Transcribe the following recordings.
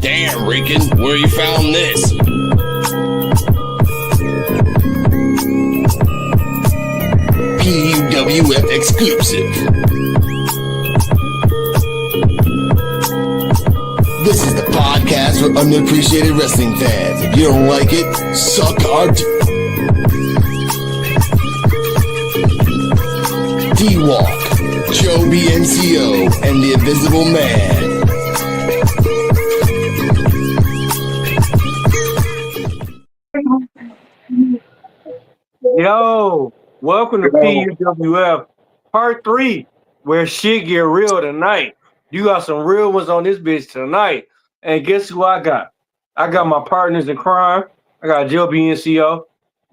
Damn, Rican, where you found this? P.U.W.F exclusive. This is the podcast for unappreciated wrestling fans. If you don't like it, suck our D-Walk, Joe BNCO, and the Invisible Man. Yo, welcome to P.U.W.F. Part 3, where shit get real tonight. You got some real ones on this bitch tonight. And guess who I got? I got my partners in crime. I got Joe BNCO.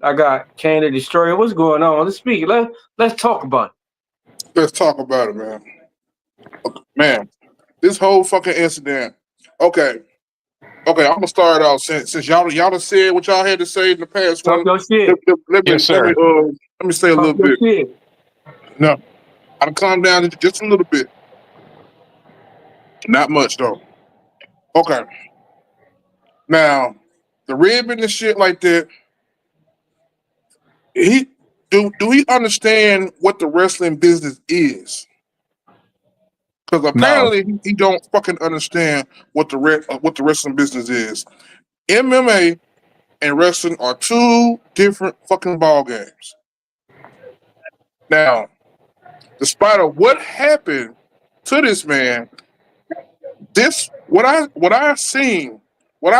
I got Kane the Destroyer. What's going on? Let's speak. Let's talk about it. Let's talk about it, man. Man, this whole fucking incident. Okay, I'm gonna start out since y'all have said what y'all had to say in the past. Talk your shit. Let me say a little bit. Shit. No, I'll calm down just a little bit. Not much though. Okay. Now, the ribbon and shit like that. Do he understand what the wrestling business is? Because apparently he don't fucking understand what the wrestling business is. MMA and wrestling are two different fucking ball games. Now, despite of what happened to this man, what I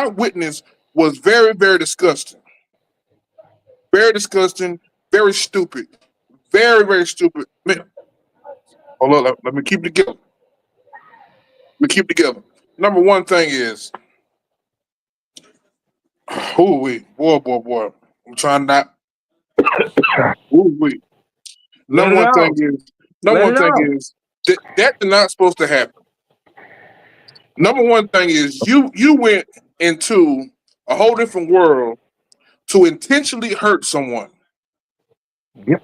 witnessed was very, very disgusting. Very disgusting, very stupid. Very, very stupid. Man. Hold on, let me keep it together. Number one thing is, boy. I'm trying not. Number one thing is that is not supposed to happen. Number one thing is you went into a whole different world to intentionally hurt someone. Yep.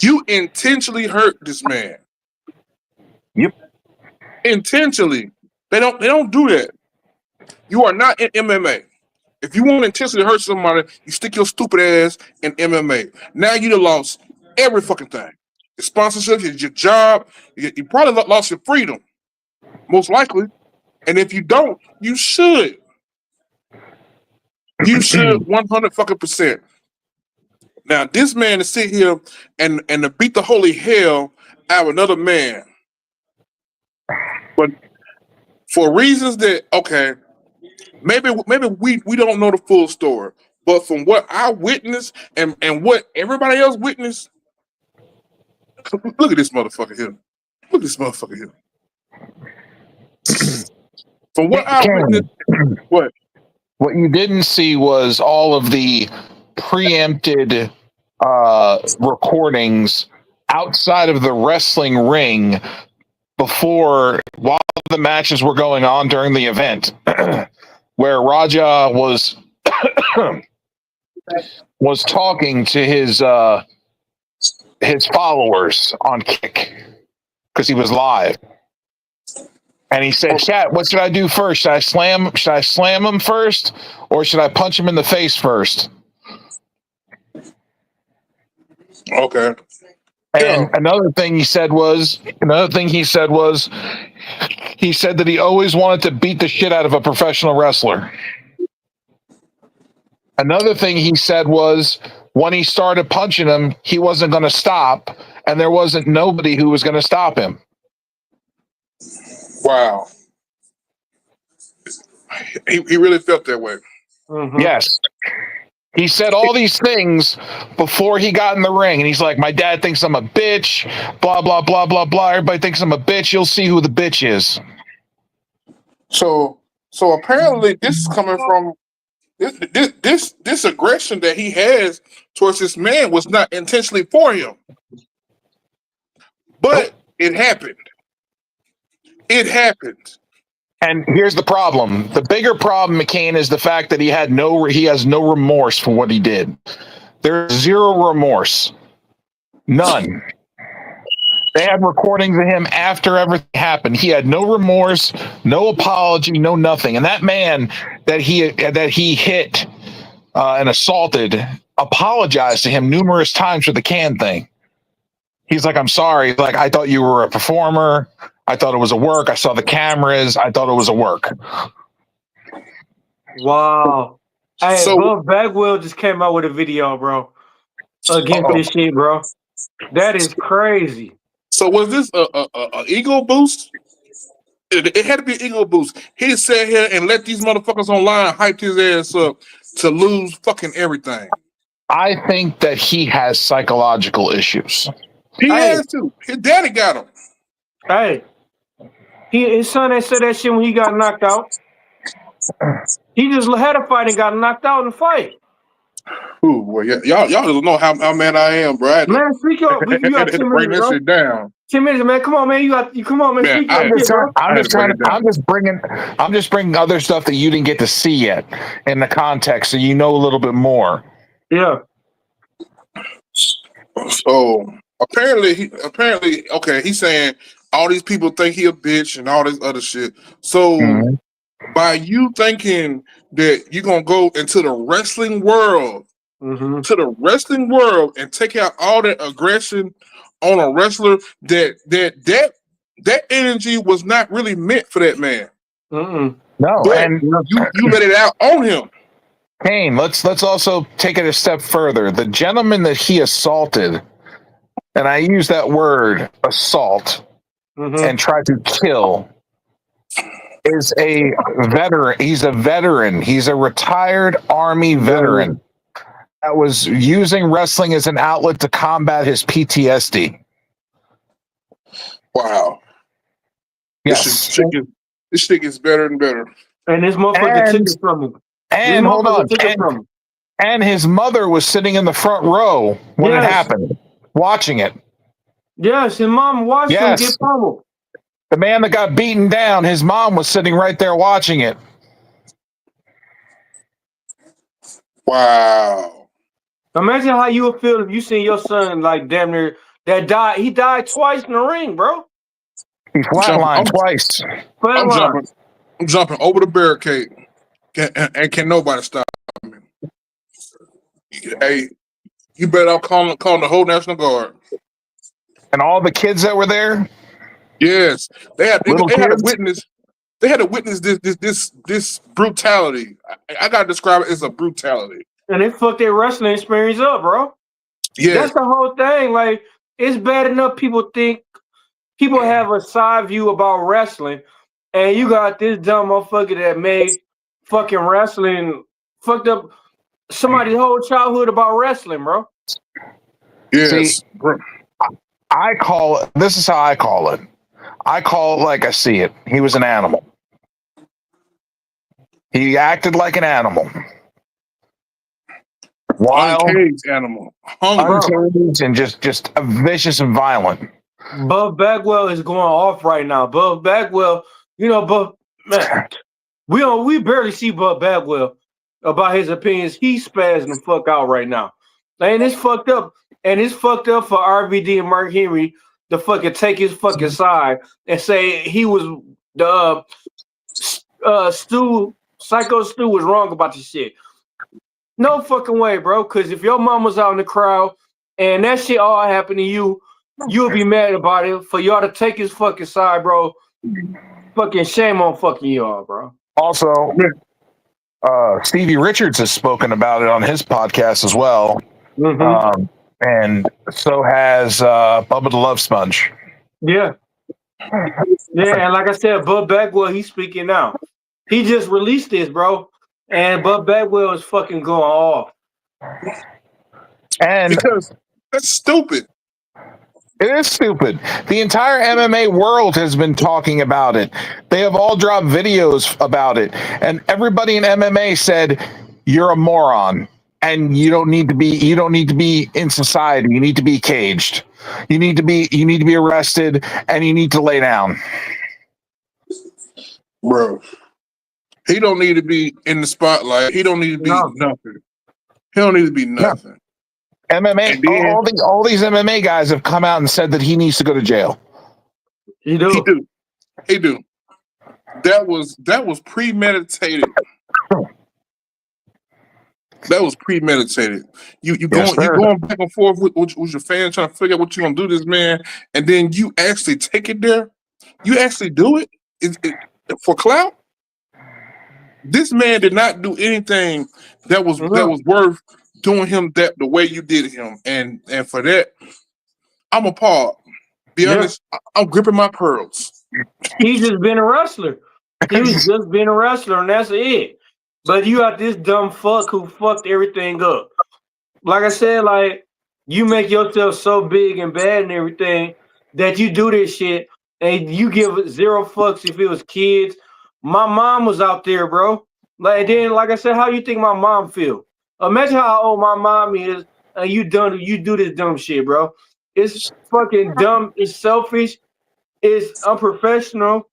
You intentionally hurt this man. Yep. Intentionally. They don't do that. You are not in MMA. If you want to intentionally hurt somebody, you stick your stupid ass in MMA. Now you done lost every fucking thing. Your sponsorship, your job, you probably lost your freedom. Most likely. And if you don't, you should. You should 100%. Now, this man to sit here and to beat the holy hell out of another man. But for reasons that, okay, maybe we don't know the full story. But from what I witnessed and what everybody else witnessed, look at this motherfucker here. From what I witnessed, what? What you didn't see was all of the preempted recordings outside of the wrestling ring while the matches were going on during the event, where Raja was talking to his followers on Kick because he was live. And he said, "Chat, what should I do first? Should I slam him first, or should I punch him in the face first?" Okay. And another thing he said was he said that he always wanted to beat the shit out of a professional wrestler. Another thing he said was when he started punching him, he wasn't going to stop, and there wasn't nobody who was going to stop him. Wow. He really felt that way. Mm-hmm. Yes. He said all these things before he got in the ring, and he's like, "My dad thinks I'm a bitch, blah, blah, blah, blah, blah. Everybody thinks I'm a bitch. You'll see who the bitch is." So apparently this is coming from this aggression that he has towards this man was not intentionally for him. But it happened. It happened. And here's the problem. The bigger problem, McCain, is the fact that he has no remorse for what he did. There's zero remorse. None. They had recordings of him after everything happened. He had no remorse, no apology, no nothing. And that man that he hit and assaulted apologized to him numerous times for the can thing. He's like, "I'm sorry. Like, I thought you were a performer. I thought it was a work. I saw the cameras. I thought it was a work." Wow. Hey, So Buff Bagwell just came out with a video, bro, against Uh-oh. this shit, bro. That is crazy. so was this a ego boost? It had to be an ego boost. He just sat here and let these motherfuckers online hype his ass up to lose fucking everything. I think that he has psychological issues. He Hey. has to. His daddy got him. Hey, his son ain't said that shit when he got knocked out. He just had a fight and got knocked out in the fight. Ooh, boy, y'all don't know how mad I am, bro. I had to, Man, speak up. You had got to 10 bring minutes, this bro. shit down. 10 minutes, man. Come on, man. Come on, man. Man, Speak your I- shit, bro. I'm just bringing other stuff that you didn't get to see yet in the context, so you know a little bit more. Yeah. So apparently, okay, he's saying all these people think he a bitch and all this other shit. So Mhm. by you thinking that you're gonna go into the wrestling world, and take out all that aggression on a wrestler, that energy was not really meant for that man. Mm-mm. No, But and you let it out on him. Kane, let's also take it a step further. The gentleman that he assaulted, and I use that word assault and tried to kill, is a veteran. He's a veteran. He's a retired Army veteran that was using wrestling as an outlet to combat his PTSD. Wow. Yes. This shit gets better and better. And this motherfucker took it from him. And hold on. Took it from him. And his mother was sitting in the front row when it happened, watching it. Yes, his mom watched him get pummeled. The man that got beaten down, his mom was sitting right there watching it. Wow. Imagine how you would feel if you seen your son like damn near that died. He died twice in the ring, bro. He flatlined twice. I'm jumping over the barricade, and can nobody stop me? Hey, you better call the whole National Guard. And all the kids that were there. Yes, they had to kids? They had to witness this brutality. I gotta describe it as a brutality. And it fucked their wrestling experience up, bro. Yes. That's the whole thing. Like, it's bad enough people have a side view about wrestling, and you got this dumb motherfucker that made fucking wrestling fucked up somebody's whole childhood about wrestling, bro. Yes. See, this is how I call it. I call it like I see it. He was an animal. He acted like an animal. Wild, uncaged animal, hungry, and just vicious and violent. Buff Bagwell is going off right now. Buff Bagwell, Buff, man, we barely see Buff Bagwell about his opinions. He's spazzing the fuck out right now. And it's fucked up. And it's fucked up for RVD and Mark Henry to fucking take his fucking side and say he was the Psycho Stu was wrong about this shit. No fucking way, bro. Because if your mom was out in the crowd and that shit all happened to you, you'll be mad about it. For y'all to take his fucking side, bro. Fucking shame on fucking y'all, bro. Also, Stevie Richards has spoken about it on his podcast as well. And so has Bubba the Love Sponge. Yeah. Yeah, and like I said, Bub Bagwell, he's speaking now. He just released this, bro. And Bub Bagwell is fucking going off. And because that's stupid. It is stupid. The entire MMA world has been talking about it. They have all dropped videos about it. And everybody in MMA said, "You're a moron. And you don't need to be in society. You need to be caged. You need to be arrested, and you need to lay down." Bro, he don't need to be in the spotlight. He don't need to be nothing. He don't need to be nothing. MMA. And then All these MMA guys have come out and said that he needs to go to jail. he do. That was premeditated. That was premeditated. You going back and forth with your fans trying to figure out what you're gonna do to this man, and then you actually take it there. You actually do it, for clout. This man did not do anything that was worth doing him that the way you did him, and for that, I'm appalled. Be honest, I'm gripping my pearls. He's just been a wrestler. He was just being a wrestler, and that's it. But you got this dumb fuck who fucked everything up. Like I said, like, you make yourself so big and bad and everything that you do this shit and you give 0 fucks if it was kids. My mom was out there, bro. Like, then, like I said, how you think my mom feel? Imagine how old my mom is and you do this dumb shit, bro. It's fucking dumb. It's selfish. It's unprofessional.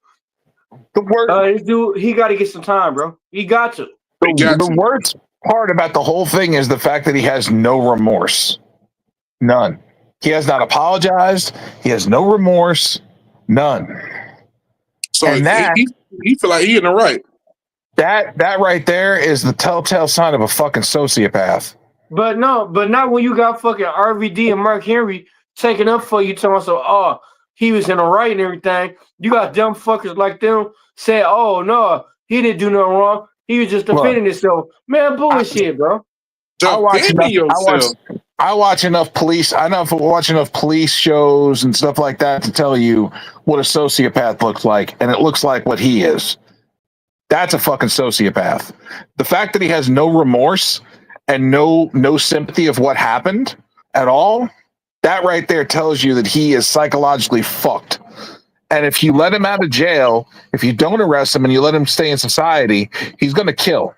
The word, dude, he got to get some time, bro. He got to. the worst part about the whole thing is the fact that he has no remorse. None. He has not apologized. He has no remorse. None. So and he feel like he in the right. That right there is the telltale sign of a fucking sociopath. But not when you got fucking RVD and Mark Henry taking up for you, telling us, oh, he was in the right and everything. You got dumb fuckers like them saying, oh, no, he didn't do nothing wrong. He was just defending himself. Man, bullshit, bro. I watch enough police. I watch enough police shows and stuff like that to tell you what a sociopath looks like, and it looks like what he is. That's a fucking sociopath. The fact that he has no remorse and no sympathy of what happened at all, that right there tells you that he is psychologically fucked. And if you let him out of jail, if you don't arrest him and you let him stay in society, he's going to kill.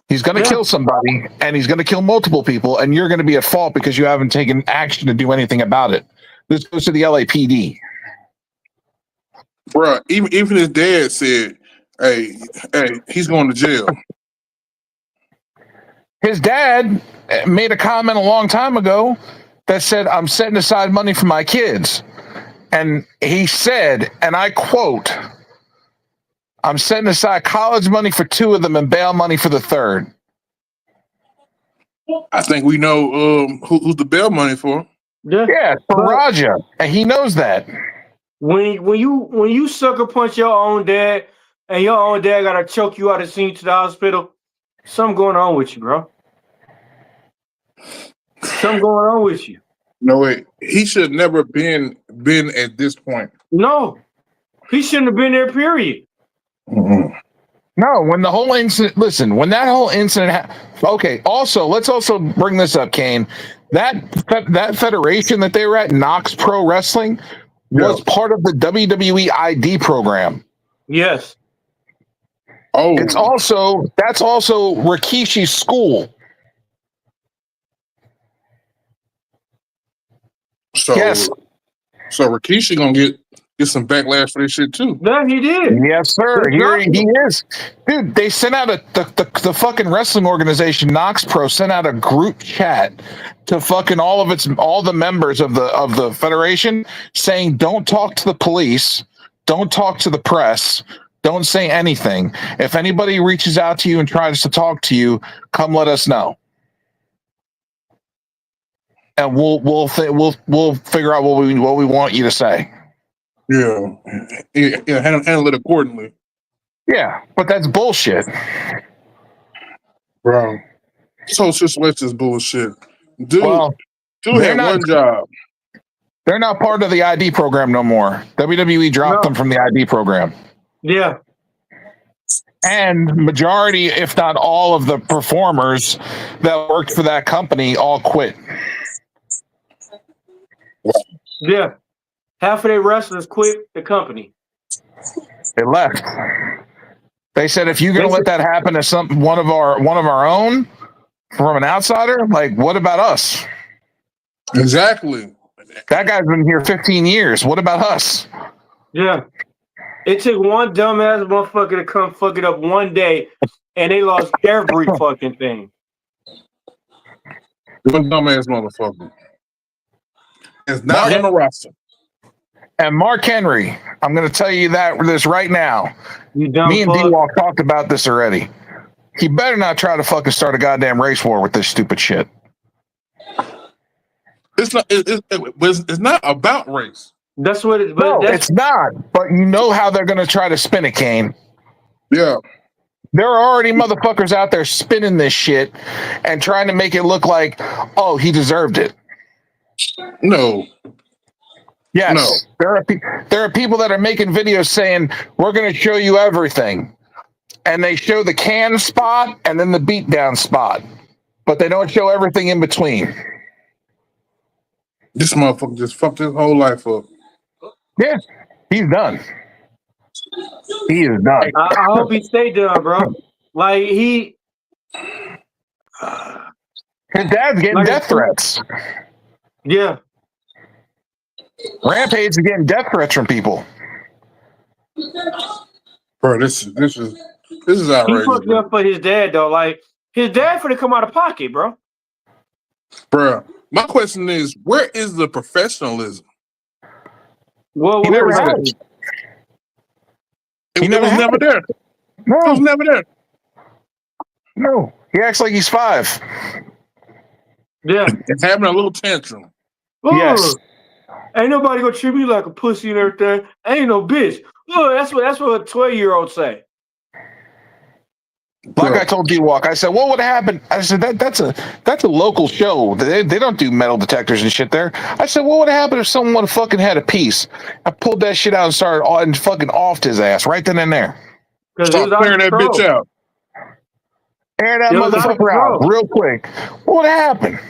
He's going to kill somebody, and he's going to kill multiple people, and you're going to be at fault because you haven't taken action to do anything about it. This goes to the LAPD. Bruh, even his dad said, hey, he's going to jail. His dad made a comment a long time ago that said, I'm setting aside money for my kids. And he said, and I quote, I'm setting aside college money for 2 of them and bail money for the 3rd. I think we know who's the bail money for. Yeah, for Raja. And he knows that. When you sucker punch your own dad and your own dad gotta choke you out and send you to the hospital, something going on with you, bro. Something going on with you. No way. He should have never been at this point. No, he shouldn't have been there. Period. Mm-hmm. No, when the whole incident. Listen, when that whole incident. Okay. Also, let's also bring this up, Kane. That federation that they were at, Knox Pro Wrestling, was part of the WWE ID program. Yes. Oh, that's also Rikishi's school. So Rikishi gonna get some backlash for this shit too. Yeah, he did. Yes, sir. Here he is, dude. They sent out the fucking wrestling organization Knox Pro sent out a group chat to fucking all the members of the federation saying, don't talk to the police, don't talk to the press, don't say anything. If anybody reaches out to you and tries to talk to you, come let us know. And we'll figure out what we want you to say. Yeah, handle it accordingly. Yeah, but that's bullshit, bro. So switch this bullshit, dude. Well, dude had one job. They're not part of the ID program no more. WWE dropped them from the ID program. Yeah. And majority, if not all, of the performers that worked for that company all quit. Yeah. Half of their wrestlers quit the company. They left. They said, if you're going to let that happen to one of our own from an outsider, like, what about us? Exactly. That guy's been here 15 years. What about us? Yeah. It took one dumbass motherfucker to come fuck it up one day, and they lost every fucking thing. One dumbass motherfucker. It's not Mark, on the roster. and Mark Henry, I'm going to tell you this right now. You dumb Me and fuck. D-Walk talked about this already. He better not try to fucking start a goddamn race war with this stupid shit. It's not. It's not about race. That's what it. No, But that's it's not. But you know how they're going to try to spin it, Kane. Yeah. There are already motherfuckers out there spinning this shit and trying to make it look like, oh, he deserved it. No. Yes. No. There are people that are making videos saying, we're going to show you everything. And they show the can spot and then the beatdown spot. But they don't show everything in between. This motherfucker just fucked his whole life up. Yeah, he's done. He is done. I hope he stay done, bro. Like His dad's getting like, death threats. Yeah. Rampage is getting death threats from people. Bro, this is He outrageous. fucked up for his dad though. Like his dad finna come out of pocket, bro. Bro, my question is, where is the professionalism? Well, He never had it. It was never there. No. It was never there. No. He acts like he's 5. Yeah. It's having a little tantrum. Yes. Ain't nobody gonna treat me like a pussy and everything. I ain't no bitch. Look, that's what a 12-year-old say. Like I told D-Walk, I said, what would happen? I said, that's a local show. They don't do metal detectors and shit there. I said, what would happen if someone fucking had a piece? I pulled that shit out and started and fucking offed his ass right then and there. Start clearing that bitch out. Air that motherfucker out real quick. What would happen?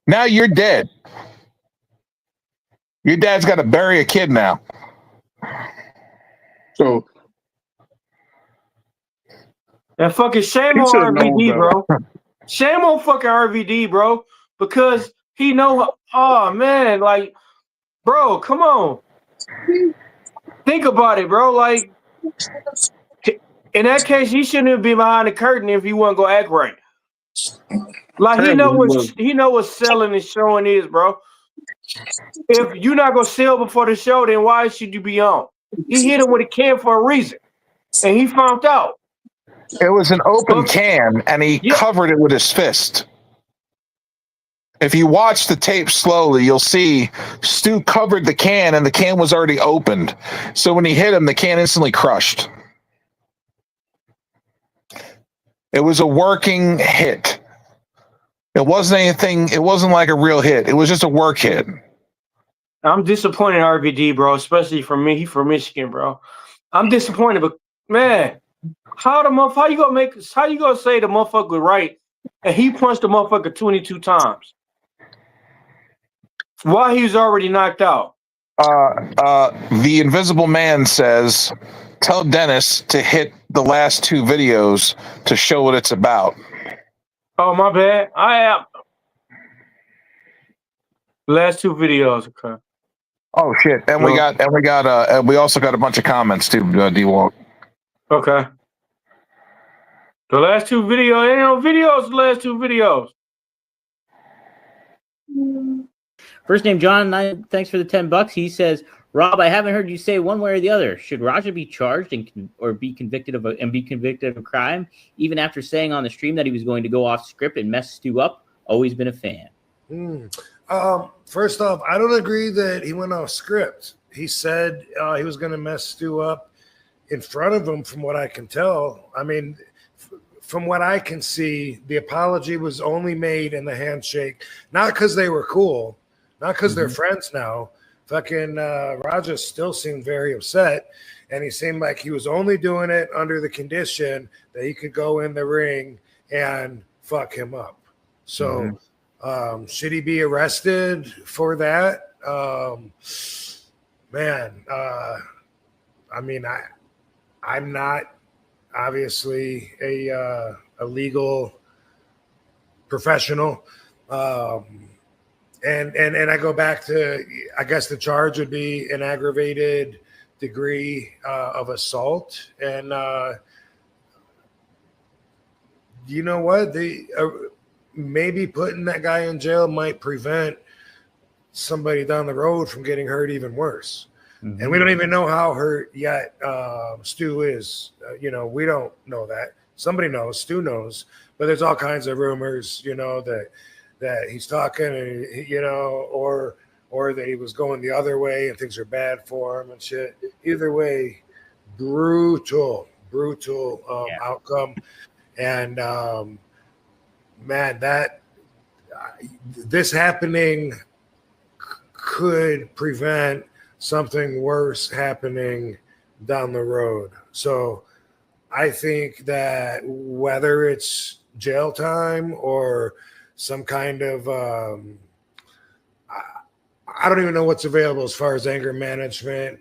Now you're dead. Your dad's got to bury a kid now. So and fucking shame on RVD, bro. Shame on fucking RVD, bro. Because he know, oh man, like, bro, come on. Think about it, bro. Like, in that case, he shouldn't have been behind the curtain if he wasn't gonna act right. Like he know what selling and showing is, bro. If you're not gonna sell before the show, then why should you be on? He hit him with a can for a reason, and he found out. It was an open can, and he covered it with his fist. If you watch the tape slowly, you'll see Stu covered the can, and the can was already opened. So when he hit him, the can instantly crushed. It was a working hit. It wasn't anything. It wasn't like a real hit. It was just a work hit. I'm disappointed in RVD, bro, especially for me. He from Michigan, bro. I'm disappointed, but man, how you gonna say the motherfucker was right and he punched the motherfucker 22 times? Why he was already knocked out? The Invisible Man says, tell Dennis to hit the last 2 videos to show what it's about. Oh, my bad. I am. Last 2 videos, okay. Oh shit! And we also got a bunch of comments too, D-Walk. Okay. The last 2 videos, ain't no videos. The last 2 videos. First name John, thanks for the $10. He says, Rob, I haven't heard you say one way or the other. Should Raja be charged or be convicted of a crime, even after saying on the stream that he was going to go off script and mess Stu up? Always been a fan. First off, I don't agree that he went off script. He said he was going to mess Stu up in front of him, from what I can tell. I mean, from what I can see, the apology was only made in the handshake, not because they were cool, not because they're friends now. Fucking Raja still seemed very upset, and he seemed like he was only doing it under the condition that he could go in the ring and fuck him up. So should he be arrested for that? I mean, I'm not obviously a legal professional. And I go back to, I guess the charge would be an aggravated degree of assault. And you know what? maybe putting that guy in jail might prevent somebody down the road from getting hurt even worse. Mm-hmm. And we don't even know how hurt yet Stu is. We don't know that. Somebody knows. Stu knows. But there's all kinds of rumors, that he's talking, and, or that he was going the other way and things are bad for him and shit. Either way, brutal outcome. And, man, this happening could prevent something worse happening down the road. So I think that whether it's jail time or some kind of I don't even know what's available as far as anger management,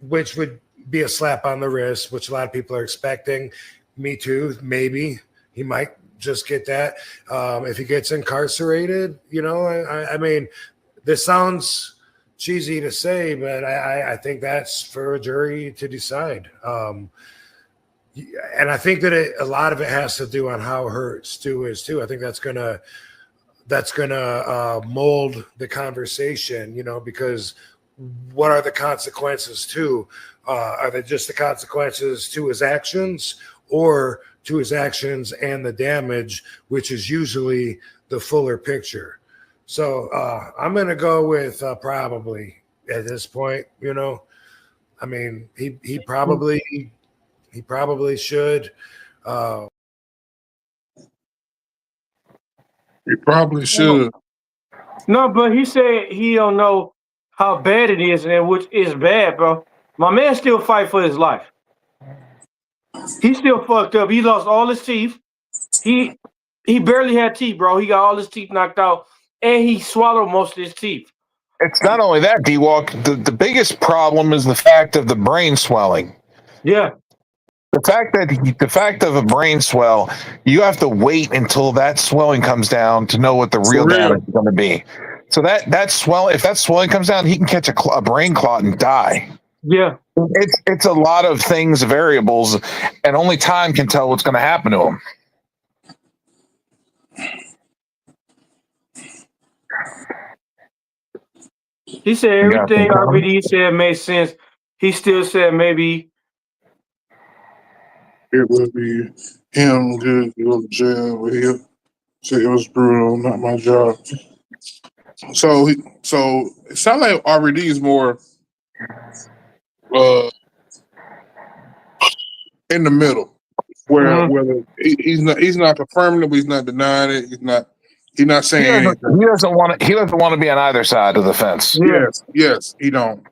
which would be a slap on the wrist, which a lot of people are expecting. Me too. Maybe he might just get that. If he gets incarcerated, I mean, this sounds cheesy to say, but I think that's for a jury to decide. And I think that a lot of it has to do on how hurt Stu is too. I think that's gonna mold the conversation, because what are the consequences too? Are they just the consequences to his actions, or to his actions and the damage, which is usually the fuller picture? So I'm going to go with probably at this point, I mean, he probably should. He probably should. No, but he said he don't know how bad it is, and which is bad, bro. My man still fight for his life. He still fucked up. He lost all his teeth. He barely had teeth, bro. He got all his teeth knocked out, and he swallowed most of his teeth. It's not only that, D-Walk. The biggest problem is the fact of the brain swelling. Yeah. The fact of a brain swell, you have to wait until that swelling comes down to know what the real damage is going to be. So if that swelling comes down, he can catch a brain clot and die. Yeah. It's a lot of things, variables, and only time can tell what's going to happen to him. He said everything RVD said made sense. He still said maybe it would be him good to go to jail, but he said it was brutal, not my job. So it sounds like RVD is more in the middle, where he's not confirming it, but he's not denying it. He's not saying anything. He doesn't want to be on either side of the fence. Yes, he don't.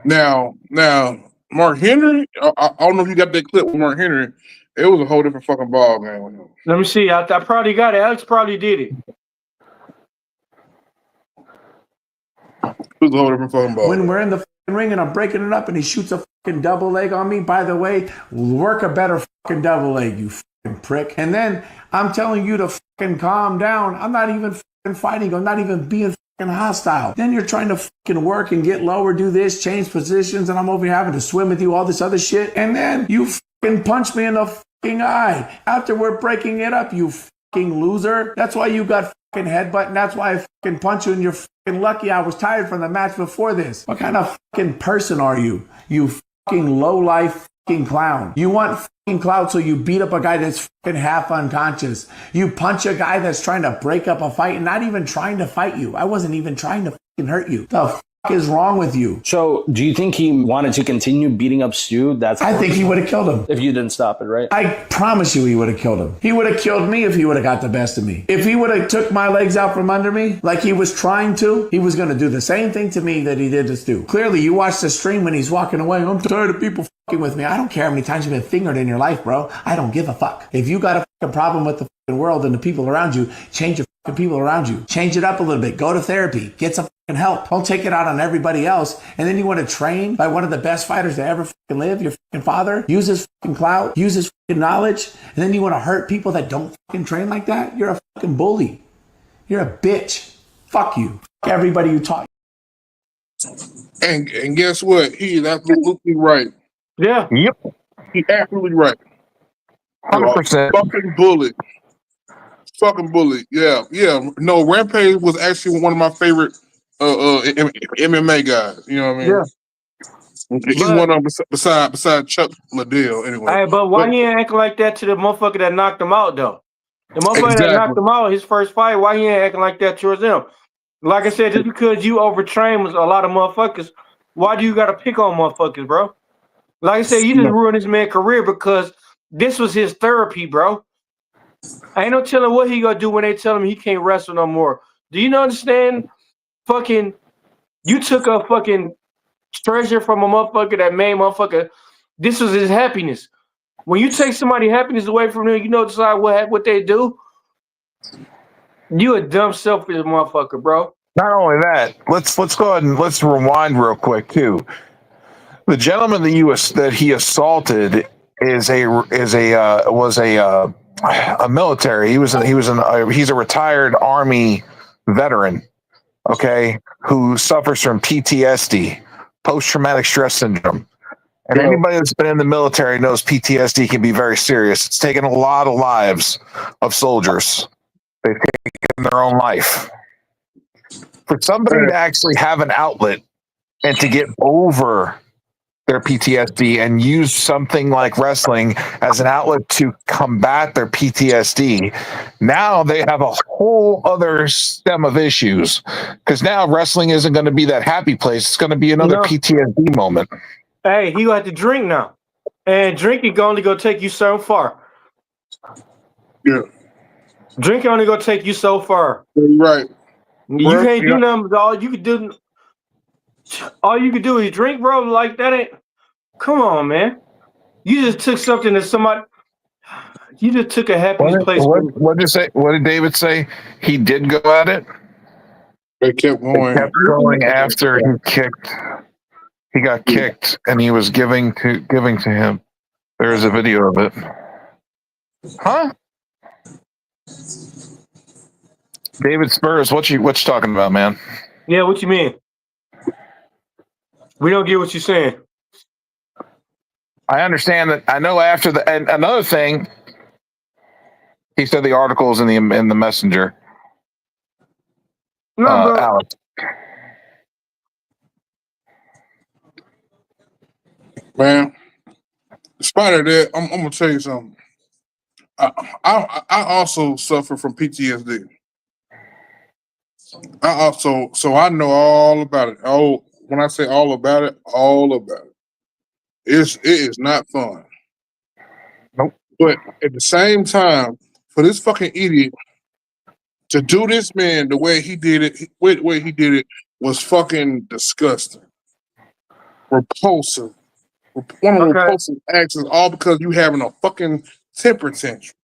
Now, Mark Henry, I don't know if you got that clip with Mark Henry. It was a whole different fucking ball game with him. Let me see. I probably got it. Alex probably did it. It was a whole different fucking ball. When we're in the ring and I'm breaking it up and he shoots a fucking double leg on me, by the way, work a better fucking double leg, you fucking prick. And then I'm telling you to fucking calm down. I'm not even fucking fighting. I'm not even being fucking hostile. Then you're trying to fucking work and get lower, do this, change positions, and I'm over here having to swim with you, all this other shit. And then you fucking punch me in the fucking eye after we're breaking it up, you fucking loser. That's why you got fucking headbutt, and that's why I fucking punch you, and you're fucking lucky I was tired from the match before this. What kind of fucking person are you? You fucking low-life fucking clown. You want fucking clout, so you beat up a guy that's fucking half unconscious. You punch a guy that's trying to break up a fight and not even trying to fight you. I wasn't even trying to fucking hurt you. The fuck is wrong with you? So, do you think he wanted to continue beating up Stu? I think he would have killed him. If you didn't stop it, right? I promise you he would have killed him. He would have killed me if he would have got the best of me. If he would have took my legs out from under me like he was trying to, he was going to do the same thing to me that he did to Stu. Clearly, you watched the stream when he's walking away. I'm tired of people fucking with me. I don't care how many times you've been fingered in your life, bro. I don't give a fuck. If you got a fucking problem with the fucking world and the people around you, change the fucking people around you. Change it up a little bit. Go to therapy. Get some fucking help. Don't take it out on everybody else. And then you want to train by one of the best fighters to ever fucking live, your fucking father, use his fucking clout, use his fucking knowledge, and then you want to hurt people that don't fucking train like that? You're a fucking bully. You're a bitch. Fuck you. Fuck everybody you taught. And guess what? He is absolutely right. Yeah. Yep. He's absolutely right. 100%. Fucking bully. Fucking bully. Yeah. No, Rampage was actually one of my favorite MMA guys. You know what I mean? Yeah. He's one of them beside Chuck Liddell, anyway. Hey, but why he ain't acting like that to the motherfucker that knocked him out, though? The motherfucker that knocked Exactly. him out his first fight, why he ain't acting like that towards him? Like I said, just because you overtrain with a lot of motherfuckers, why do you got to pick on motherfuckers, bro? Like I said, you just ruined this man's career because this was his therapy, bro. I ain't no telling what he gonna do when they tell him he can't wrestle no more. Do you understand? Fucking, you took a fucking treasure from a motherfucker that made motherfucker. This was his happiness. When you take somebody's happiness away from them, decide what they do. You a dumb selfish motherfucker, bro. Not only that, let's go ahead and let's rewind real quick too. The gentleman that he assaulted was a military. He's a retired Army veteran. Okay, who suffers from PTSD, post-traumatic stress syndrome. And anybody that's been in the military knows PTSD can be very serious. It's taken a lot of lives of soldiers. They've taken their own life. For somebody to actually have an outlet and to get over their PTSD and use something like wrestling as an outlet to combat their PTSD, now they have a whole other stem of issues, because now wrestling isn't going to be that happy place. It's going to be another PTSD moment. Hey, he got to drink now, and drinking only gonna take you so far. Yeah, drinking only gonna take you so far. Right. You can't do nothing. All you can do is drink, bro. Like that ain't. Come on, man. You just took something that somebody. You just took a happiness place. What did you say? What did David say? He did go at it. They kept going. They kept going after he kicked. He got kicked, and he was giving to him. There is a video of it. Huh? David Spurs, what you talking about, man? Yeah, what you mean? We don't get what you're saying. I understand that. I know after the and another thing, he said the articles in the Messenger. No, but Alex. Man, despite of that, I'm gonna tell you something. I also suffer from PTSD. So I know all about it. Oh, when I say all about it, it is not fun. Nope. But at the same time, for this fucking idiot to do this, man, the way he did it was fucking disgusting, repulsive. One of the repulsive actions, all because you having a fucking temper tantrum.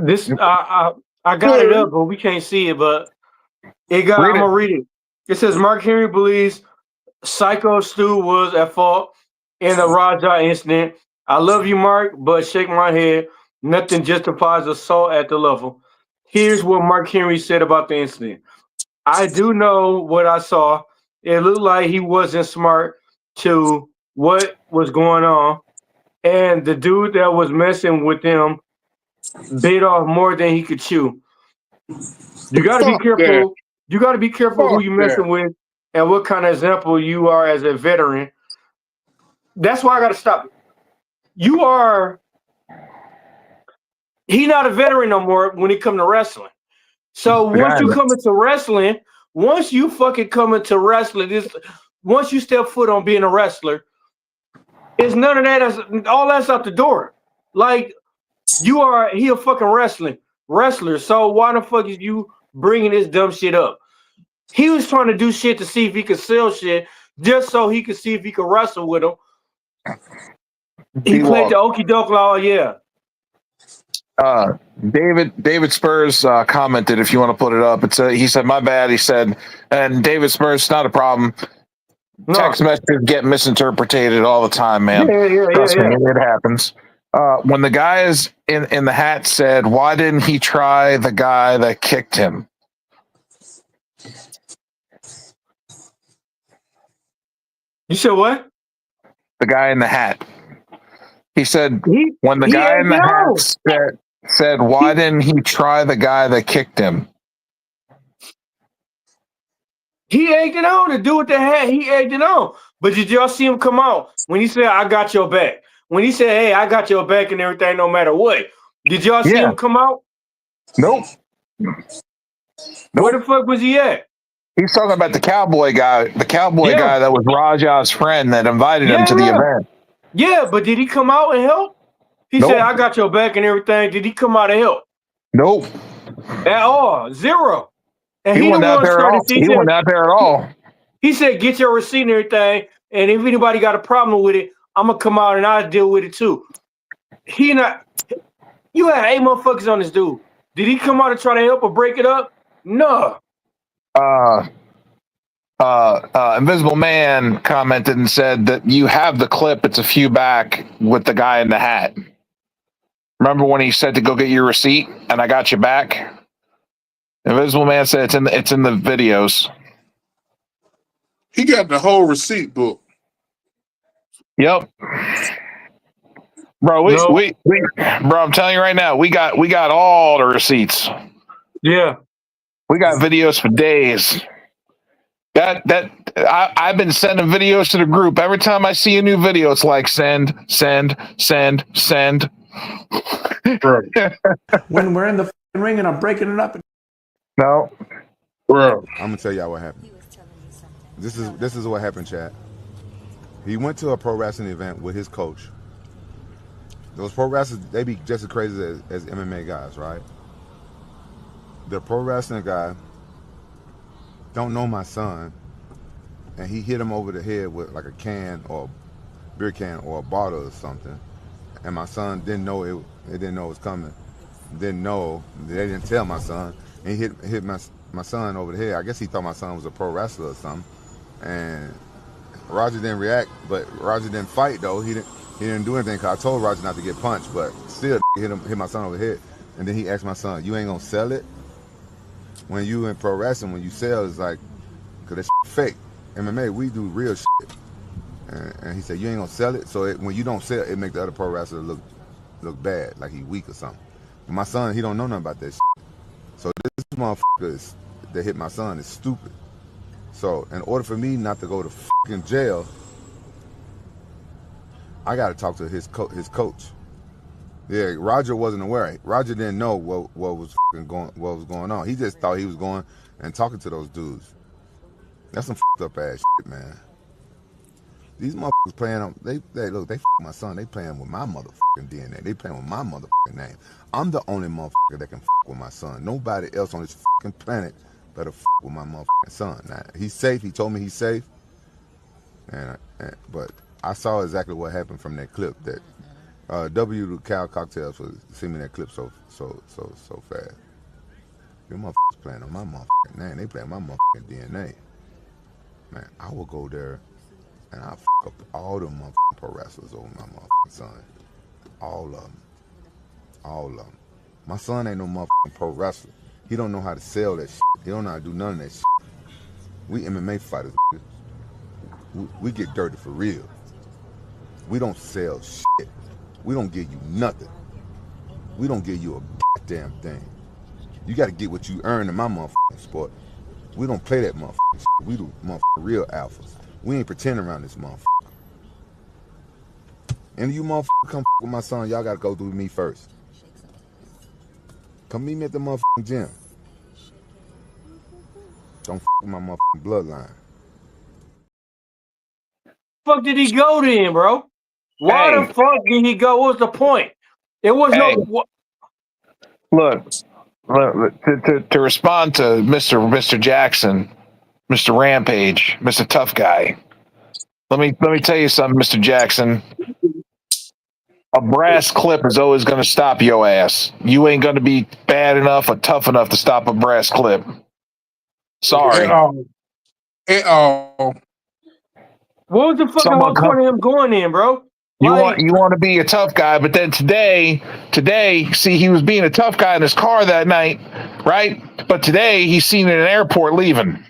This I got it up, but we can't see it. But I'm gonna read it. It says Mark Henry believes Psycho Stu was at fault in the Raja incident. I love you, Mark, but shake my head. Nothing justifies assault at the level. Here's what Mark Henry said about the incident. I do know what I saw. It looked like he wasn't smart to what was going on. And the dude that was messing with him bit off more than he could chew. You got to be careful. You got to be careful who you're messing with and what kind of example you are as a veteran. That's why I got to stop it. He's not a veteran no more when it comes to wrestling. So once you come into wrestling, once you step foot on being a wrestler, it's none of that. All that's out the door. Like he a fucking wrestler. So why the fuck is you bringing this dumb shit up? He was trying to do shit to see if he could sell shit, just so he could see if he could wrestle with him. He played the okie doke law, yeah. David Spurs commented, if you want to put it up, he said, my bad. He said, and David Spurs, not a problem. No. Text messages get misinterpreted all the time, man. Trust me, it happens. When the guys in the hat said, why didn't he try the guy that kicked him? You said what? The guy in the hat. He said when the guy in the hat said, why didn't he try the guy that kicked him? He egged it on to do what the heck he egged it on. But did y'all see him come out when he said, I got your back? When he said, hey, I got your back and everything, no matter what. Did y'all see him come out? Nope. Where the fuck was he at? He's talking about the cowboy guy, guy that was Raja's friend that invited him to the event. Yeah, but did he come out and help? He said, I got your back and everything. Did he come out and help? Nope. At all. Zero. And he wasn't out there at all. He wasn't out there at all. He said, get your receipt and everything. And if anybody got a problem with it, I'm going to come out and I'll deal with it too. You had 8 motherfuckers on this dude. Did he come out and try to help or break it up? No. Invisible Man commented and said that you have the clip. It's a few back with the guy in the hat. Remember when he said to go get your receipt and I got you back? Invisible Man said it's in the videos. He got the whole receipt book. Yep. Bro, we bro, I'm telling you right now, we got all the receipts. Yeah. We got videos for days. I've been sending videos to the group. Every time I see a new video, it's like send. When we're in the ring and I'm breaking it up. No. Bro. I'm gonna tell y'all what happened. This is what happened, chat. He went to a pro wrestling event with his coach. Those pro wrestlers, they be just as crazy as MMA guys, right? The pro wrestling guy don't know my son, and he hit him over the head with like a can or a beer can or a bottle or something. And my son didn't know it didn't know it was coming. Didn't know. They didn't tell my son. And he hit my son over the head. I guess he thought my son was a pro wrestler or something. And Roger didn't react, but Roger didn't fight though. He didn't do anything because I told Roger not to get punched, but still hit my son over the head. And then he asked my son, "You ain't gonna sell it?" When you in pro wrestling, when you sell, it's like, cause that's fake. MMA, we do real shit. And he said, "You ain't gonna sell it." So when you don't sell, it make the other pro wrestler look bad, like he weak or something. And my son, he don't know nothing about that shit. So this motherfucker that hit my son is stupid. So in order for me not to go to fucking jail, I got to talk to his coach. Yeah, Roger wasn't aware. Roger didn't know what was going on. He just thought he was going and talking to those dudes. That's some fucked up ass shit, man. These motherfuckers playing on. They fuck my son. They playing with my motherfucking DNA. They playing with my motherfucking name. I'm the only motherfucker that can fuck with my son. Nobody else on this fucking planet better fuck with my motherfucking son. Now, he's safe. He told me he's safe. But I saw exactly what happened from that clip. That W. Cal Cocktails was sending me that clip so fast. Them motherfuckers playing on my motherfucking name. They playing my motherfucking DNA. Man, I will go there and I'll fuck up all them motherfucking pro wrestlers over my motherfucking son. All of them. All of them. My son ain't no motherfucking pro wrestler. He don't know how to sell that shit. He don't know how to do none of that shit. We MMA fighters. We get dirty for real. We don't sell shit. We don't give you nothing. We don't give you a goddamn thing. You got to get what you earn in my motherfucking sport. We don't play that motherfucking shit. We do motherfucking real alphas. We ain't pretending around this motherfucker. And you motherfuckers come with my son, y'all got to go through me first. Come meet me at the motherfucking gym. Don't with my motherfucking bloodline. Fuck did he go then, bro? Why the fuck did he go? What was the point? It was no. Look, to respond to Mr. Jackson, Mr. Rampage, Mr. Tough Guy. Let me tell you something, Mr. Jackson. A brass clip is always going to stop your ass. You ain't going to be bad enough or tough enough to stop a brass clip. Sorry. At all. What was the fucking whole point of him going in, bro? You want to be a tough guy, but then today, see, he was being a tough guy in his car that night, right? But today, he's seen in an airport leaving.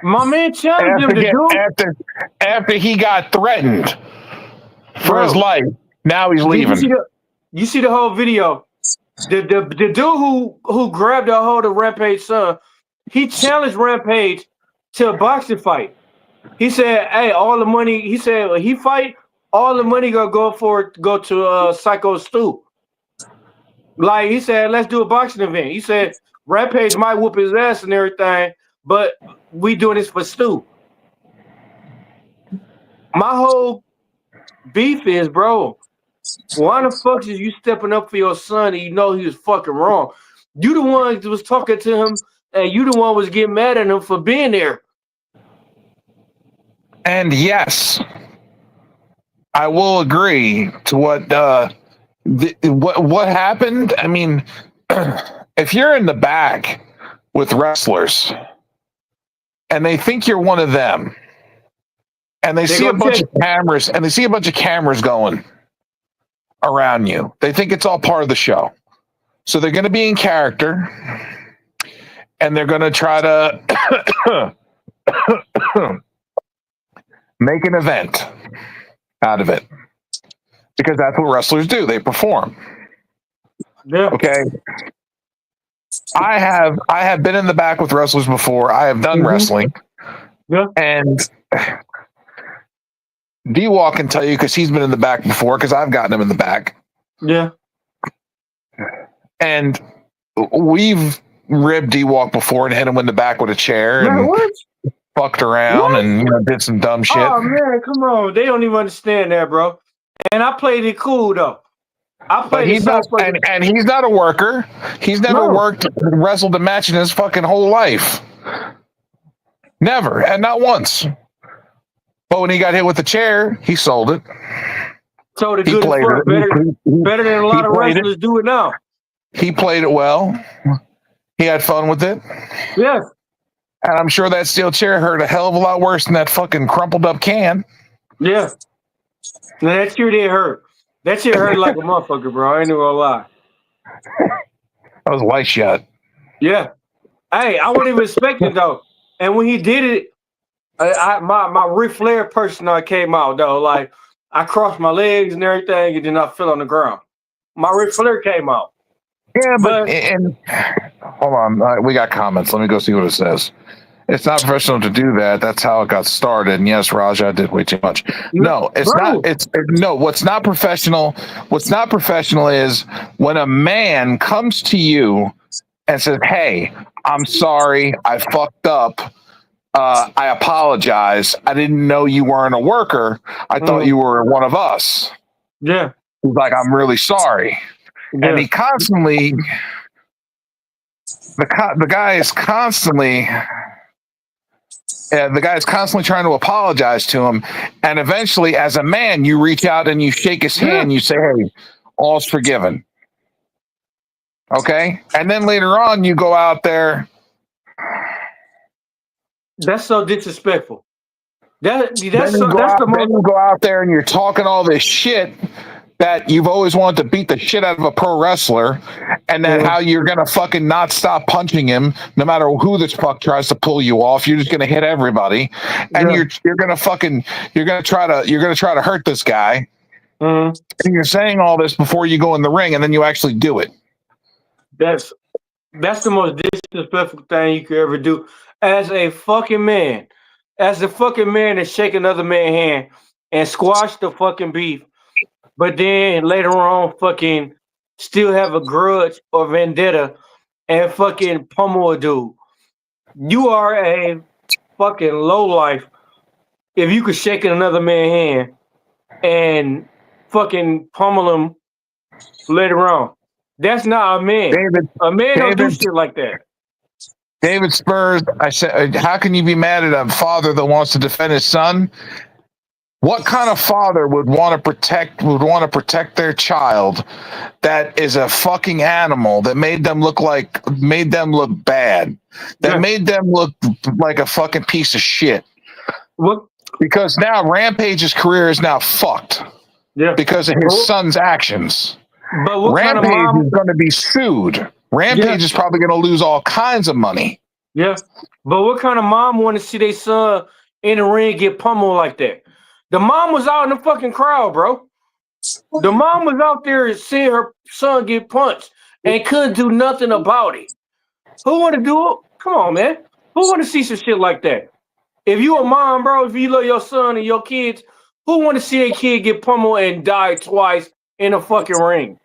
My man challenged him to do after he got threatened. for his life. Now he's leaving. You see the whole video. The dude who grabbed a hold of Rampage's son, he challenged Rampage to a boxing fight. He said, "Hey, all the money." He said, when "He fight, all the money gonna go to Psycho Stu." Like he said, "Let's do a boxing event." He said, "Rampage might whoop his ass and everything, but we doing this for Stu." My whole beef is, bro, why the fuck is you stepping up for your son and you know he was fucking wrong? You the one that was talking to him, and you the one was getting mad at him for being there. And yes, I will agree to what happened. I mean, if you're in the back with wrestlers and they think you're one of them, and they see a bunch of cameras, going around you, they think it's all part of the show. So they're going to be in character, and they're going to try to make an event out of it, because that's what wrestlers do. They perform. Yeah. Okay. I have been in the back with wrestlers before. I have done wrestling. Yeah. And D-Walk can tell you, because he's been in the back before, because I've gotten him in the back. Yeah. And we've ribbed D-Walk before and hit him in the back with a chair and fucked around and did some dumb shit. Oh man, come on. They don't even understand that, bro. And I played it cool though. But he's not, and he's not a worker. He's never wrestled a match in his fucking whole life. Never, and not once. But when he got hit with the chair, he sold it. So the good better than a lot of wrestlers do it now. He played it well. He had fun with it. Yes. And I'm sure that steel chair hurt a hell of a lot worse than that fucking crumpled up can. Yeah. Now that chair did hurt. That shit hurt like a motherfucker, bro. I ain't even gonna lie. That was a light shot. Yeah. Hey, I wasn't even expecting though. And when he did it, my Ric Flair person came out though. Like I crossed my legs and everything, and then I fell on the ground. My Ric Flair came out. Yeah, but hold on, we got comments. Let me go see what it says. It's not professional to do that. That's how it got started. And yes, Raja did way too much. No, it's not. No. What's not professional? What's not professional is when a man comes to you and says, "Hey, I'm sorry, I fucked up. I apologize. I didn't know you weren't a worker. I thought you were one of us." Yeah. He's like, "I'm really sorry." Yeah. And he constantly, the guy is constantly trying to apologize to him. And eventually, as a man, you reach out and you shake his hand. And you say, "Hey, all's forgiven." Okay. And then later on, you go out there. That's so disrespectful. Then you go out there and you're talking all this shit that you've always wanted to beat the shit out of a pro wrestler, and then how you're gonna fucking not stop punching him no matter who the fuck tries to pull you off. You're just gonna hit everybody, and you're gonna try to hurt this guy. And you're saying all this before you go in the ring, and then you actually do it. That's the most disrespectful thing you could ever do as a fucking man. As a fucking man to shake another man's hand and squash the fucking beef, but then later on fucking still have a grudge or vendetta and fucking pummel a dude. You are a fucking lowlife if you could shake another man's hand and fucking pummel him later on. That's not a man. A man don't do shit like that. David Spurs, I said, how can you be mad at a father that wants to defend his son? What kind of father would want to protect their child that is a fucking animal that made them look bad, that made them look like a fucking piece of shit? What? Because now Rampage's career is now fucked. Yeah. Because of his son's actions. But what Rampage kind of mom is going to be sued. Rampage is probably going to lose all kinds of money. Yeah. But what kind of mom want to see their son in the ring get pummeled like that? The mom was out in the fucking crowd, bro. The mom was out there seeing her son get punched and couldn't do nothing about it. Who want to do it? Come on, man. Who want to see some shit like that? If you a mom, bro, if you love your son and your kids, who want to see a kid get pummeled and die twice in a fucking ring?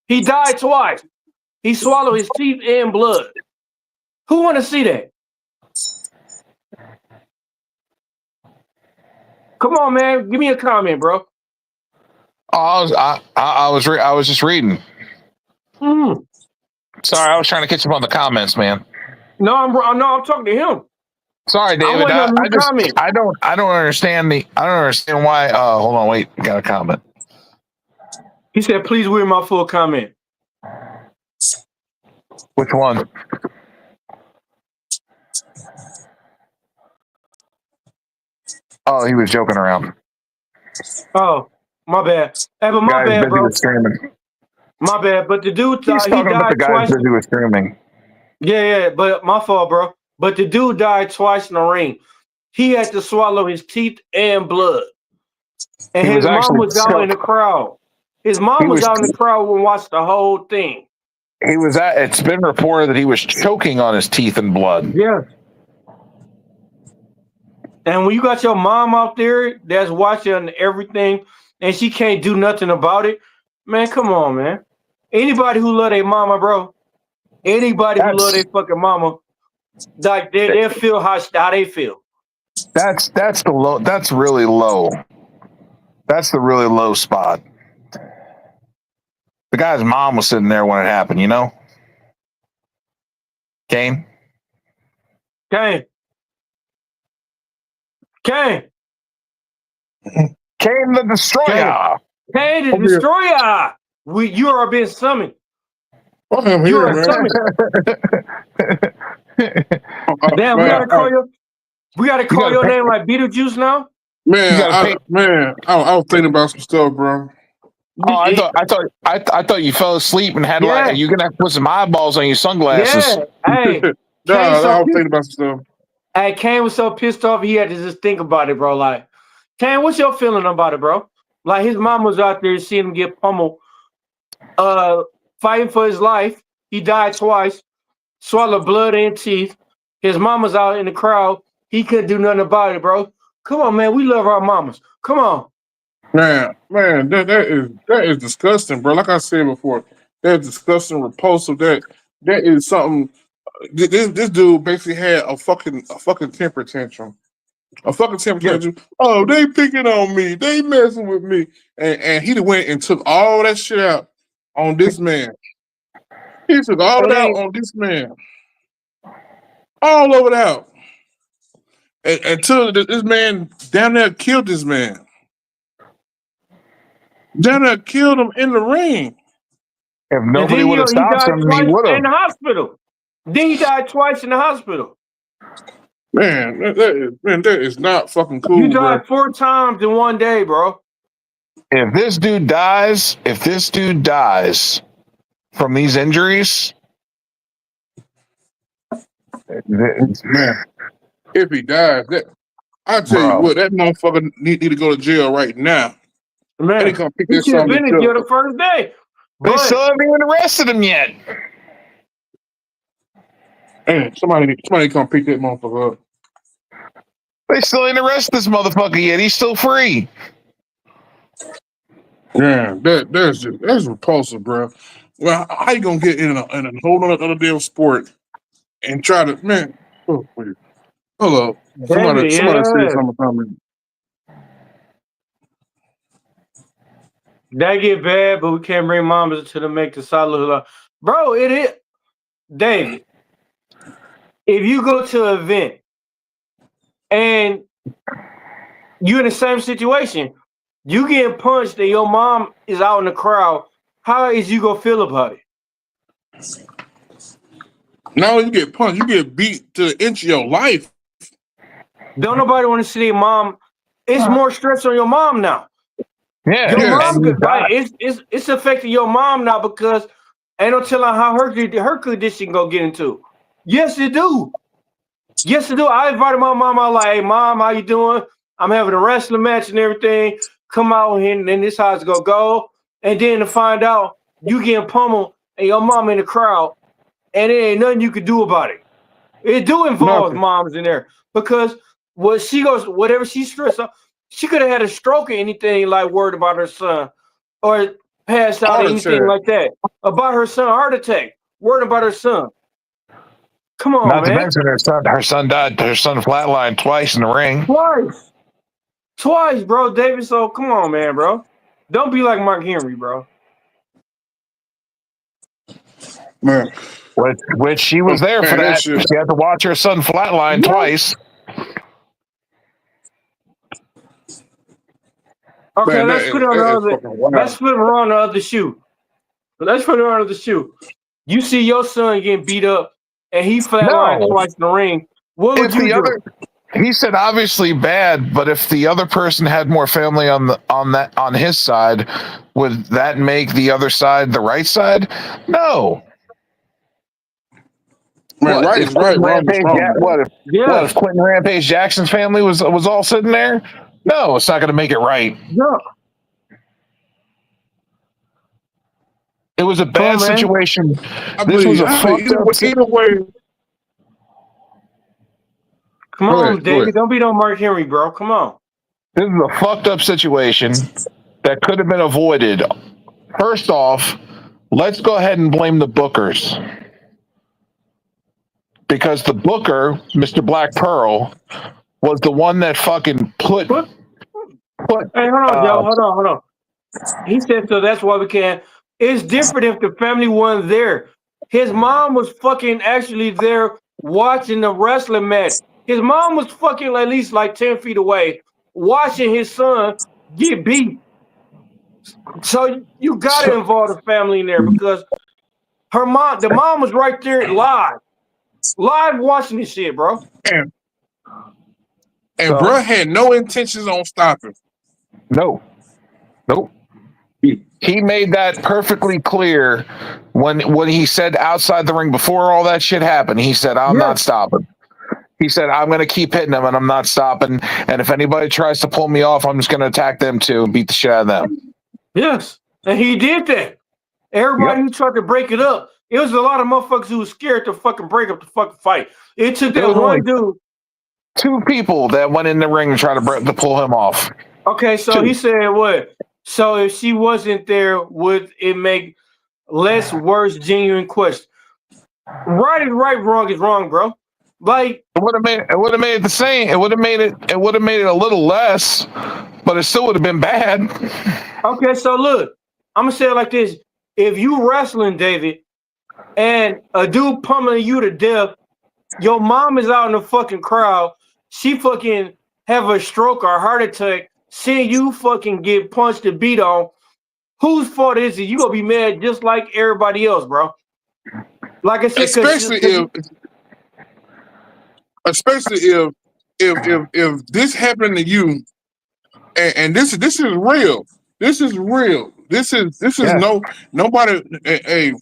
He died twice. He swallowed his teeth and blood. Who want to see that? Come on, man. Give me a comment, bro. Oh, I was just reading. Mm. Sorry, I was trying to catch up on the comments, man. No, I'm talking to him. Sorry, David. I don't understand why. Hold on, wait. Got a comment. He said, "Please read my full comment." Which one? Oh, he was joking around. Oh, my bad. Hey, but my bad, bro. My bad. But the dude He's he talking about died the guy twice. busy with streaming. Yeah, but my fault, bro. But the dude died twice in the ring. He had to swallow his teeth and blood. And his mom was out in the crowd. His mom was out in the crowd and watched the whole thing. It's been reported that he was choking on his teeth and blood. Yeah. And when you got your mom out there that's watching everything and she can't do nothing about it, man, come on, man. Anybody who love their mama, bro, anybody who love their fucking mama, like they'll feel how they feel. That's the low. That's really low. That's the really low spot. The guy's mom was sitting there when it happened, you know? Kane? Kane the Destroyer. Kane the Destroyer. You are being summoned. You are summoned. Damn, we gotta call your name like Beetlejuice now? Man, I was thinking about some stuff, bro. Oh, I thought you fell asleep and had you're gonna have to put some eyeballs on your sunglasses. Yeah. Hey, I was thinking about some stuff. Hey, Kane was so pissed off he had to just think about it, bro. Like, Kane, what's your feeling about it, bro? Like his mom was out there seeing him get pummeled, fighting for his life. He died twice, swallowed blood and teeth. His mom was out in the crowd. He couldn't do nothing about it, bro. Come on, man. We love our mamas. Come on. Man, that is disgusting, bro. Like I said before, that's disgusting, repulsive. That is something. This dude basically had a fucking temper tantrum. A fucking temper tantrum. Oh, they picking on me. They messing with me. And he went and took all that shit out on this man. He took all it out on this man. All over it out. Until this man down there killed this man. Down there killed him in the ring. If nobody would have stopped him, he would have. In the hospital. Then he died twice in the hospital. Man, that is not fucking cool. You died 4 times in one day, bro. If this dude dies from these injuries, man, if he dies, I tell you what, that motherfucker need to go to jail right now. Man, he should have been in jail the first day. They still haven't even arrested him yet. Man, somebody come pick that motherfucker up. They still ain't arrested this motherfucker yet. He's still free. Yeah, that's repulsive, bro. Well, how you gonna get in a whole other damn sport and try to, man? Oh, wait. Hello, somebody said something. That get bad, but we can't bring mamas to make the solid. Bro, it is. David, if you go to an event and you're in the same situation, you getting punched and your mom is out in the crowd, how is you gonna feel about it? Now you get punched, you get beat to the inch of your life. Don't nobody want to see their mom. It's more stress on your mom now. Yeah, your mom, it's affecting your mom now because ain't no telling how her condition gonna get into. Yes, it do. Yes, it do. I invited my mom. I like, hey, mom, how you doing? I'm having a wrestling match and everything. Come out here, and then this how it's gonna go. and then to find out you getting pummeled and your mom in the crowd, and there ain't nothing you could do about it. It do involve moms in there because whatever she's stressed out, she could have had a stroke or anything like worried about her son, or passed out or anything like that about her son, heart attack, worried about her son. Come on, Not man. to mention her son died. Her son flatlined twice in the ring. Twice, bro, David. So come on, man, bro. Don't be like Mark Henry, bro. Man. Which she was there for that. She had to watch her son flatline twice. Okay, Man, let's put it on the other shoe. Let's put it on the shoe. You see your son getting beat up and he flatlined twice in the ring. What would you do? He said obviously bad, but if the other person had more family on his side, would that make the other side the right side? No. Man, right is right, wrong is wrong. What if Quentin Rampage Jackson's family was all sitting there? No, it's not going to make it right. No. It was a bad situation. This was a fucked up situation. Come on, David. Don't be no Mark Henry, bro. Come on. This is a fucked up situation that could have been avoided. First off, let's go ahead and blame the bookers. Because the booker, Mr. Black Pearl, was the one that fucking put. Hey, hold on, Joe. Hold on. He said so. That's why we can't. It's different if the family wasn't there. His mom was fucking actually there watching the wrestling match. His mom was fucking at least like 10 feet away, watching his son get beat. So you gotta involve the family in there because the mom was right there live watching this shit, bro. And bro had no intentions on stopping. Nope. He made that perfectly clear when he said outside the ring before all that shit happened. He said, "I'm not stopping." He said, "I'm going to keep hitting them, and I'm not stopping. And if anybody tries to pull me off, I'm just going to attack them too and beat the shit out of them." Yes, and he did that. Everybody who tried to break it up, it was a lot of motherfuckers who was scared to fucking break up the fucking fight. It took that one dude. 2 people that went in the ring and tried to pull him off. Okay, so 2. He said what? So if she wasn't there, would it make worse genuine question? Right is right, wrong is wrong, bro. Like it would have made it the same. It would have made it a little less, but it still would have been bad. Okay, so look, I'm gonna say it like this: if you wrestling, David, and a dude pummeling you to death, your mom is out in the fucking crowd, she fucking have a stroke or a heart attack, seeing you fucking get punched and beat on, whose fault is it? You gonna be mad just like everybody else, bro. Like I said, especially if this happened to you, and this is real. This is real. This is nobody. Hey,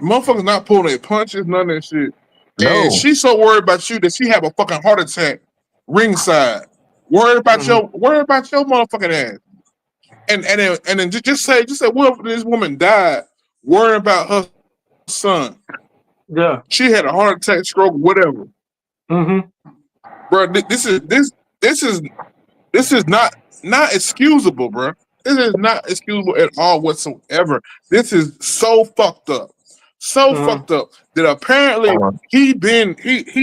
motherfuckers not pulling their punches, none of that shit. No. And she's so worried about you that she have a fucking heart attack ringside. Worried about your motherfucking ass. And then just say what if this woman died worrying about her son? Yeah. She had a heart attack, stroke, whatever. Mm-hmm. Bro, this is not excusable, bro. This is not excusable at all whatsoever. This is so fucked up. So fucked up that apparently he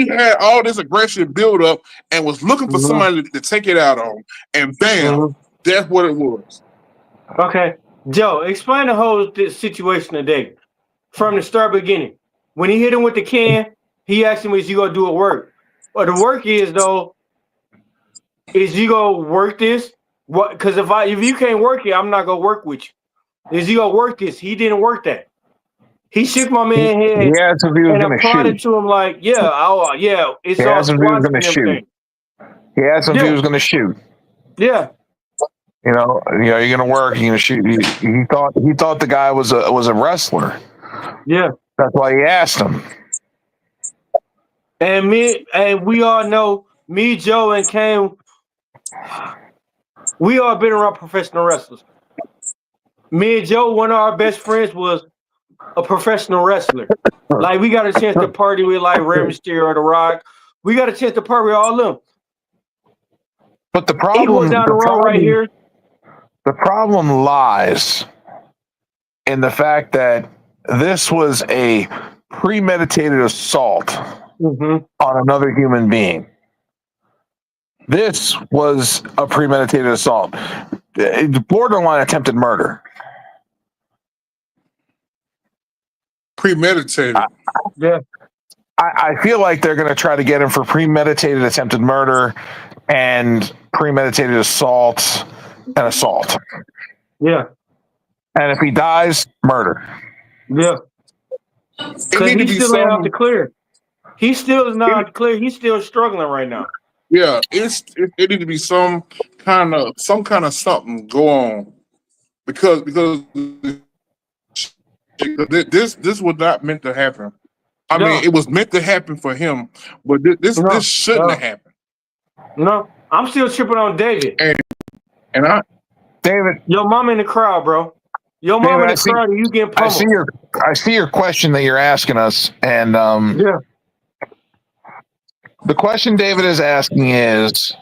had all this aggression build up and was looking for somebody to take it out on, and bam, that's what it was. Okay, Joe, explain the whole situation today from the start beginning. When he hit him with the can, he asked him, "Is you gonna do it work?" But the work is you gonna work this? What? Because if you can't work it, I'm not gonna work with you. Is you gonna work this? He didn't work that. He shook my man head and applauded to him like, it's all squats and everything. He asked him if he was going to shoot. Yeah. You're going to work. You're going to shoot. He thought the guy was a wrestler. Yeah. That's why he asked him. And we all know, me, Joe, and Cam, we all been around professional wrestlers. Me and Joe, one of our best friends, was a professional wrestler. Like, we got a chance to party with like Rey Mysterio or The Rock. We got a chance to party with all of them. But the problem, equal down the road right here. The problem lies in the fact that this was a premeditated assault on another human being. This was a premeditated assault. Borderline attempted murder. Premeditated. Yeah. I feel like they're going to try to get him for premeditated attempted murder and premeditated assault and assault. Yeah. And if he dies, murder. Yeah. Because he still ain't out to clear. He still is not out to clear. He's still struggling right now. Yeah, it need to be some kind of something go on because this was not meant to happen. I mean, it was meant to happen for him, but this shouldn't have happened. No, I'm still tripping on David. David, your mom in the crowd, bro. Your mom in the crowd, and you getting pummeled. I see your question that you're asking us, and yeah. The question David is asking is,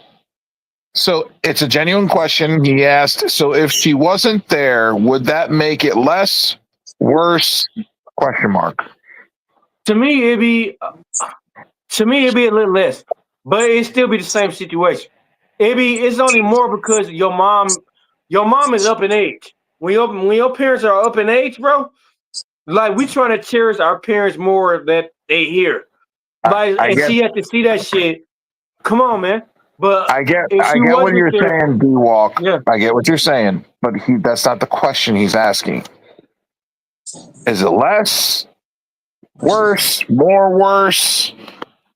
so it's a genuine question. He asked, so if she wasn't there, would that make it less, worse? Question mark. To me, it'd be a little less, but it'd still be the same situation. It's only more because your mom is up in age. When your parents are up in age, bro, like we trying to cherish our parents more that they here. Like, she had to see that shit. Come on, man. But I get what you're saying, D-Walk. Yeah. I get what you're saying, but that's not the question he's asking. Is it less, worse, more worse?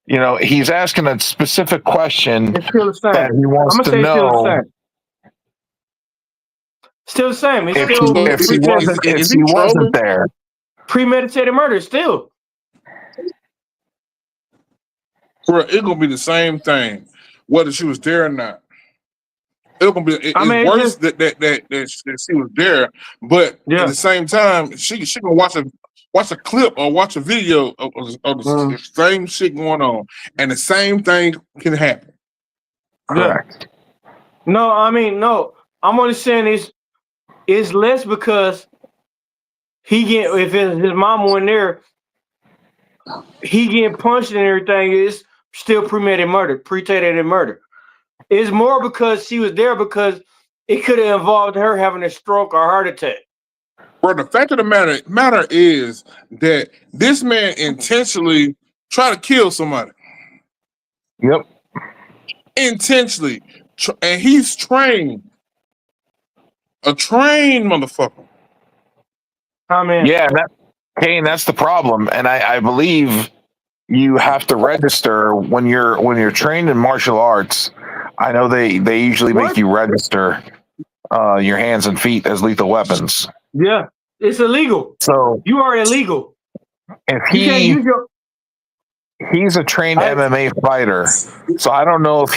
You know, he's asking a specific question it's still the same. that he wants to know. Still the same. It's if he wasn't there. Premeditated murder, still. Bro, it's gonna be the same thing, whether she was there or not. It's gonna be. It's worse that she was there, but at the same time, she gonna watch a clip or watch a video of the same shit going on, and the same thing can happen. Correct. No, I mean no. I'm only saying it's less because if his mom went there, he getting punched and everything is still premeditated murder. It's more because she was there because it could have involved her having a stroke or heart attack. Bro, the fact of the matter is that this man intentionally tried to kill somebody. Yep. Intentionally. And he's trained. A trained motherfucker. I mean, yeah, Kane, that's the problem. And I believe you have to register when you're trained in martial arts. I know they usually make you register your hands and feet as lethal weapons. Yeah, it's illegal. So you are illegal. If he's a trained MMA fighter, so I don't know if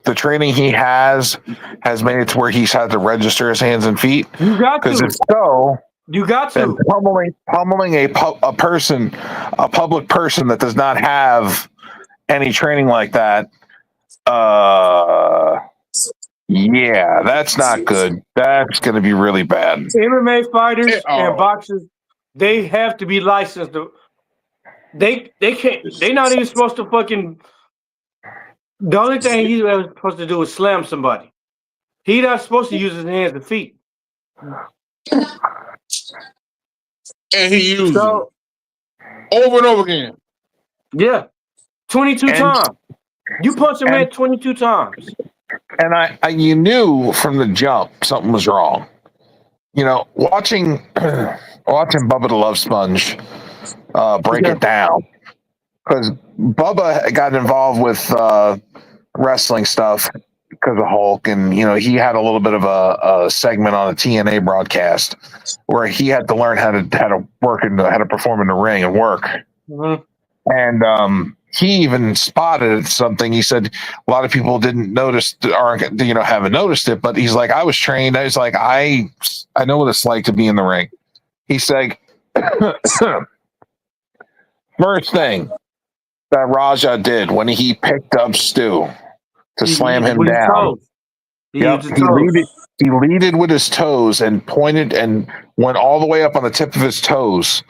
the training he has made it to where he's had to register his hands and feet. You got to. Because if so, you got to. Pummeling a public person that does not have any training like that. Yeah, that's not good. That's going to be really bad. MMA fighters and boxers, they have to be licensed. They can't. They're not even supposed to fucking. The only thing he's ever supposed to do is slam somebody. He's not supposed to use his hands and feet. And he used them over and over again. Yeah, 22 times. You punch a man 22 times. And you knew from the jump something was wrong. You know, watching Bubba the Love Sponge break it down, because Bubba got involved with wrestling stuff because of Hulk, and you know he had a little bit of a segment on a TNA broadcast where he had to learn how to work and how to perform in the ring and work. Mm-hmm. And he even spotted something. He said a lot of people didn't notice or haven't noticed it, but he's like, I was trained. I was like, I know what it's like to be in the ring. He's like, first thing that Raja did when he picked up Stu to slam him down. He leaded with his toes and pointed and went all the way up on the tip of his toes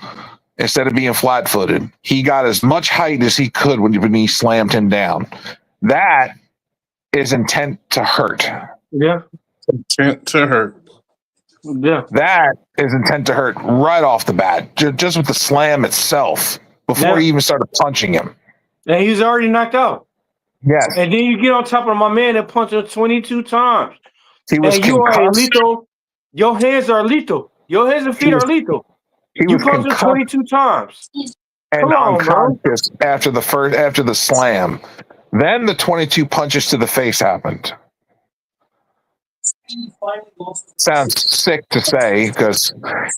instead of being flat-footed. He got as much height as he could when he slammed him down. That is intent to hurt. Yeah. Intent to hurt. Yeah. That is intent to hurt right off the bat, just with the slam itself, before he even started punching him. And he's already knocked out. Yes. And then you get on top of my man and punch him 22 times. He was and you concussed. are lethal. Your hands are lethal. Your hands and feet are lethal. You punch him 22 times. And Come on, unconscious after the slam. Then the 22 punches to the face happened. Sounds sick to say, because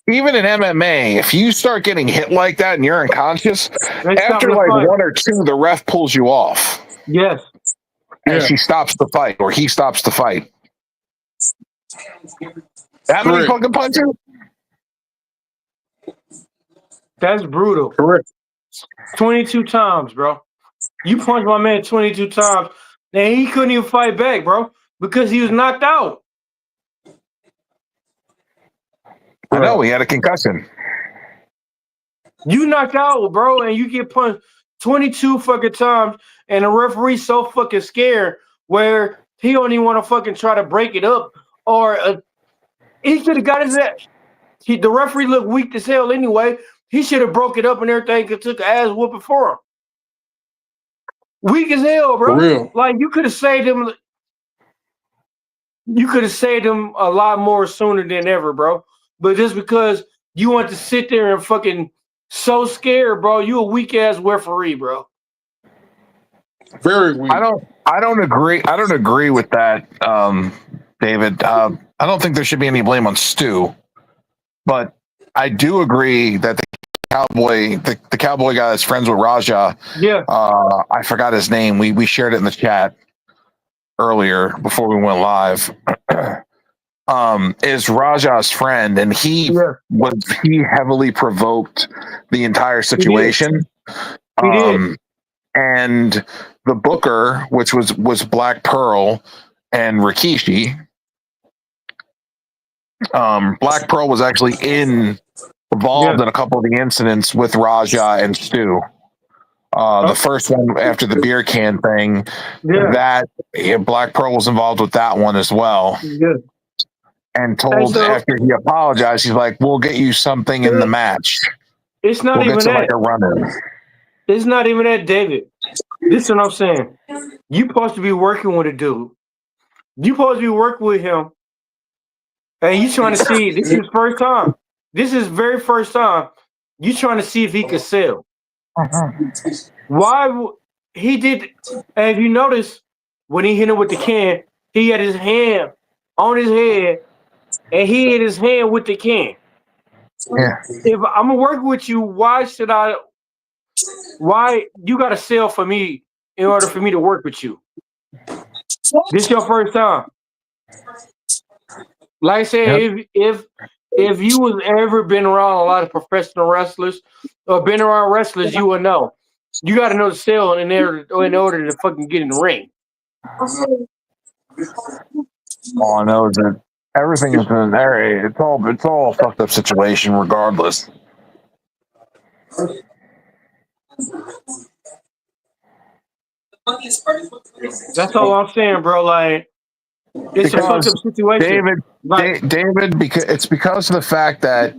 even in MMA, if you start getting hit like that and you're unconscious, after like one or two, the ref pulls you off. Yes. And she stops the fight, or he stops the fight. That many fucking punches? That's brutal. Correct. 22 times, bro. You punched my man 22 times, and he couldn't even fight back, bro, because he was knocked out. I know, he had a concussion. You knocked out, bro, and you get punched 22 fucking times, and the referee's so fucking scared where he don't even want to fucking try to break it up, or he could have got his ass. The referee looked weak as hell anyway. He should have broke it up and everything and took an ass whooping for him. Weak as hell, bro. For real. Like, you could have saved him. You could have saved him a lot more sooner than ever, bro. But just because you want to sit there and fucking so scared, bro, you a weak ass referee, bro. Very weak. I don't agree. I don't agree with that, David. I don't think there should be any blame on Stu, but I do agree that the cowboy guy that's friends with Raja. Yeah. I forgot his name. We shared it in the chat earlier before we went live. Is Raja's friend, and he heavily provoked the entire situation. He did. And the booker, which was Black Pearl and Rikishi. Black Pearl was actually involved in a couple of the incidents with Raja and Stu. The first one after the beer can thing, Black Pearl was involved with that one as well. Yeah. And told after he apologized, he's like, "We'll get you something in the match." It's not even that. Like a run-in. It's not even that, David. This is what I'm saying. You supposed to be working with a dude. You supposed to be working with him, and you trying to see. This is his first time. This is his very first time. You trying to see if he could sell. Why he did? And if you notice, when he hit him with the can, he had his hand on his head, and he hit his hand with the can. Yeah. If I'm gonna work with you, why you gotta sell for me in order for me to work with you? This is your first time. Like I said, if you was ever been around a lot of professional wrestlers or been around wrestlers, you would know. You gotta know the sell in order to fucking get in the ring. All I know is that everything is in there. It's all a fucked up situation, regardless. That's all I'm saying, bro. Like, it's a fucked up situation. David, because of the fact that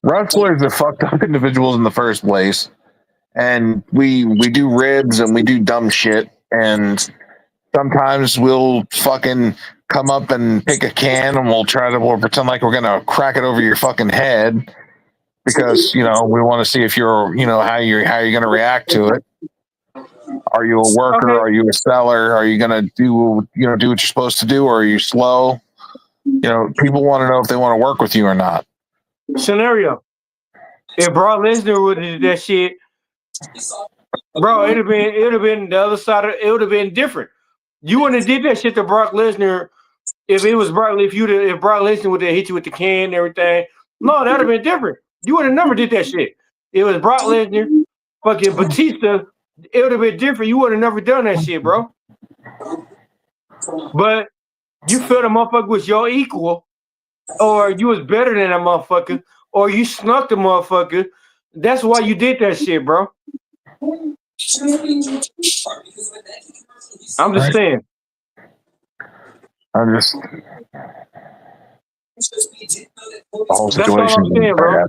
wrestlers are fucked up individuals in the first place, and we do ribs and we do dumb shit, and sometimes we'll fucking come up and pick a can and we'll pretend like we're gonna crack it over your fucking head because we want to see if you're how you're gonna react to it. Are you a worker? Okay. Are you a seller? Are you gonna do what you're supposed to do, or are you slow? People want to know if they want to work with you or not. Scenario: if Brock Lesnar would have did that shit, Bro, it'd have been the other side of it would have been different. You wouldn't have did that shit to Brock Lesnar if it was Brock if Brock Lesnar would have hit you with the can and everything. No, that'd have been different. You would have never did that shit. It was Brock Lesnar, fucking Batista. It would have been different. You would have never done that shit, bro. But you felt a motherfucker was your equal, or you was better than a motherfucker, or you snuck the motherfucker. That's why you did that shit, bro. I'm just saying. I'm just. The whole That's all situation. I'm saying, bro.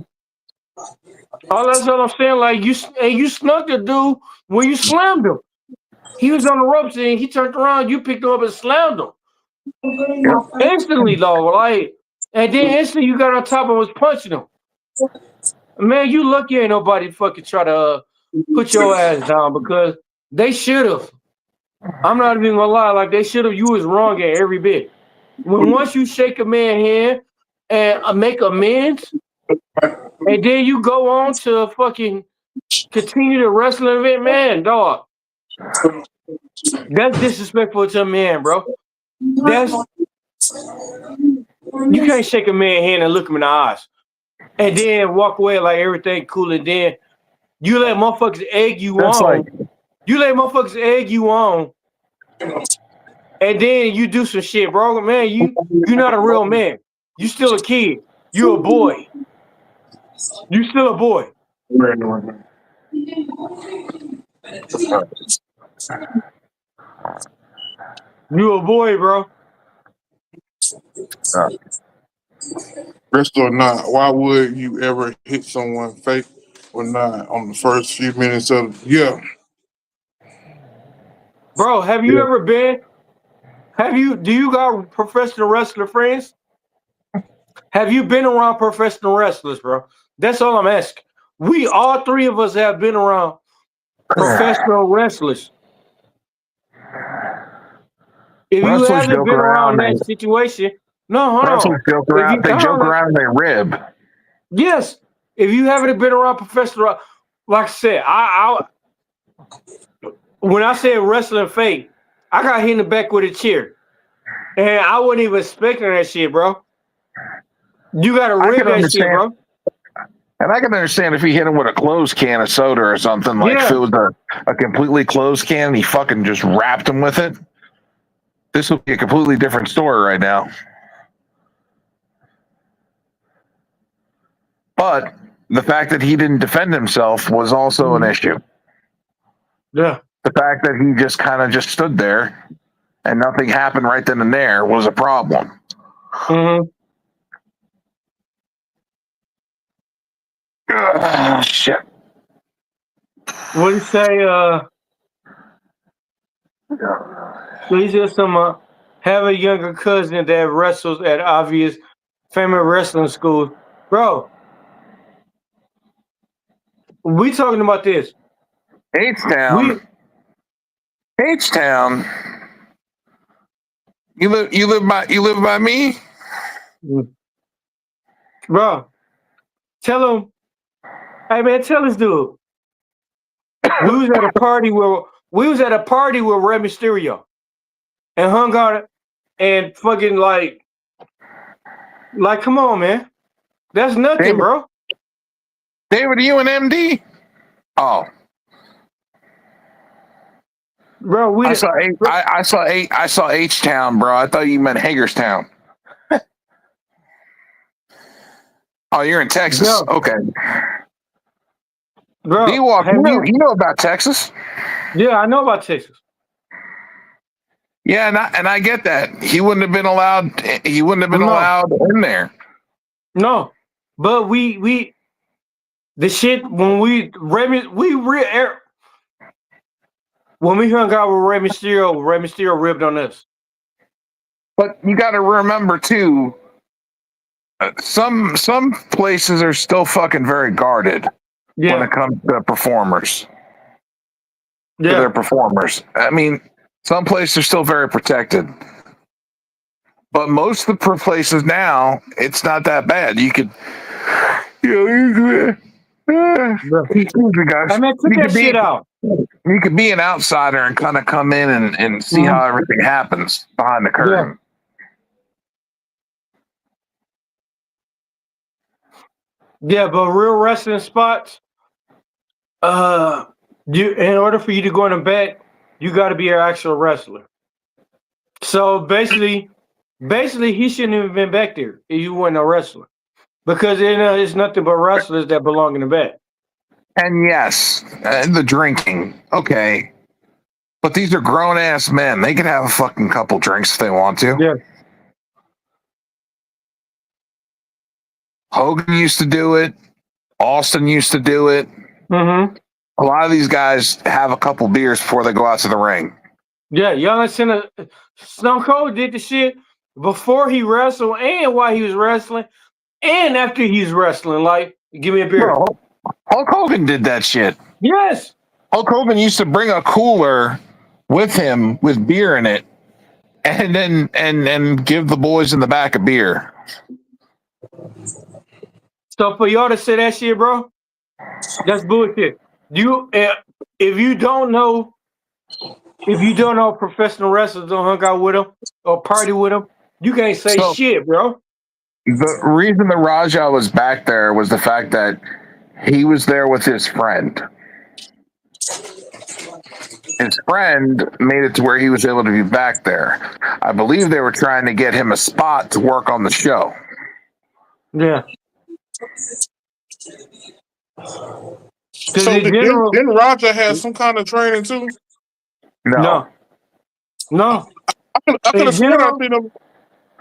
That's all I'm saying. Like you snuck the dude when you slammed him. He was on the ropes and he turned around. You picked him up and slammed him instantly, though. Like, and then instantly you got on top and was punching him. Man, you lucky ain't nobody fucking try to put your ass down because they should have. I'm not even gonna lie. Like they should have. You was wrong at every bit. When once you shake a man's hand and make amends, and then you go on to fucking continue the wrestling event, man, dog. That's disrespectful to a man, bro. You can't shake a man's hand and look him in the eyes and then walk away like everything cool, and then you let motherfuckers egg you on. You let motherfuckers egg you on, and then you do some shit, bro. Man, you're not a real man. You still a kid. You a boy. You still a boy. You a boy, bro. Xristo or not, why would you ever hit someone fake or not on the first few minutes of Bro, have you ever been? Do you got professional wrestler friends? Have you been around professional wrestlers, bro? That's all I'm asking. All three of us have been around professional wrestlers. If you haven't been around that situation, no, hold on. Joke around, they joke around and they rib. Yes. If you haven't been around professional, like I said, when I said wrestling fake, I got hit in the back with a chair. And I wasn't even expecting that shit, bro. You got to rib that shit, bro. And I can understand if he hit him with a closed can of soda or something, like if it was a completely closed can and he fucking just wrapped him with it. This would be a completely different story right now. But the fact that he didn't defend himself was also an issue. Yeah. The fact that he just kind of just stood there and nothing happened right then and there was a problem. Mm-hmm. Shit. What do you say? He said have a younger cousin that wrestles at obvious famous wrestling schools. Bro, we talking about this. H-Town. You live by me? Bro, tell him, hey man, tell this dude. We was at a party with Rey Mysterio and hung out and fucking like come on, man. That's nothing, bro. David, you an MD? Oh. Bro, I saw H-Town, bro. I thought you meant Hagerstown. Oh, you're in Texas. No. Okay. Bro, D-Walk, you know about Texas? Yeah, I know about Texas. Yeah, and I get that. He wouldn't have been allowed. He wouldn't have been allowed in there. No, but we the shit when we hung out with Rey Mysterio ribbed on us. But you got to remember too. Some places are still fucking very guarded when it comes to performers. Yeah, to their performers. I mean, some places are still very protected, but most of the places now, it's not that bad. You could, excuse me, guys. I mean, put that shit out. You could be an outsider and kind of come in and see how everything happens behind the curtain. Yeah, but real wrestling spots, in order for you to go in the back, you got to be an actual wrestler. So basically, he shouldn't have been back there if you weren't a wrestler, because it's nothing but wrestlers that belong in the back. And yes, the drinking, okay, but these are grown ass men. They can have a fucking couple drinks if they want to. Yeah. Hogan used to do it. Austin used to do it. Mm-hmm. A lot of these guys have a couple beers before they go out to the ring. Yeah, y'all listen. Stone Cold did the shit before he wrestled and while he was wrestling and after he's wrestling. Like, give me a beer. Bro, Hulk Hogan did that shit. Yes. Hulk Hogan used to bring a cooler with him with beer in it, and then and give the boys in the back a beer. So for y'all to say that shit, bro, that's bullshit. If you don't know professional wrestlers don't hang out with them or party with them, you can't say shit, bro. The reason that Raja was back there was the fact that he was there with his friend. His friend made it to where he was able to be back there. I believe they were trying to get him a spot to work on the show. Yeah. So didn't Roger have some kind of training too? No. I could have sworn I seen him.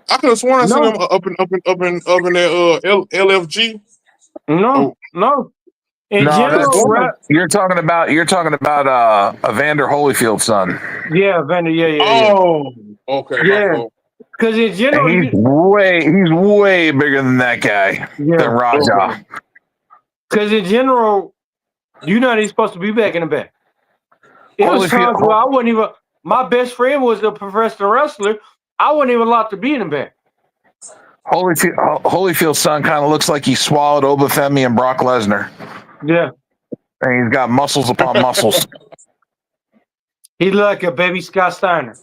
I could have sworn I seen him up in that LFG. No. In general, you're talking about Evander Holyfield's son. Yeah, Evander. Yeah. Oh, okay. Yeah. Because in general, he's way bigger than that guy than Raja. Because in general, you're not even supposed to be back in the back. It was times where I wasn't even. My best friend was a professional wrestler. I wasn't even allowed to be in the back. Holyfield's son kind of looks like he swallowed Obafemi and Brock Lesnar. Yeah. And he's got muscles upon muscles. He looked like a baby Scott Steiner.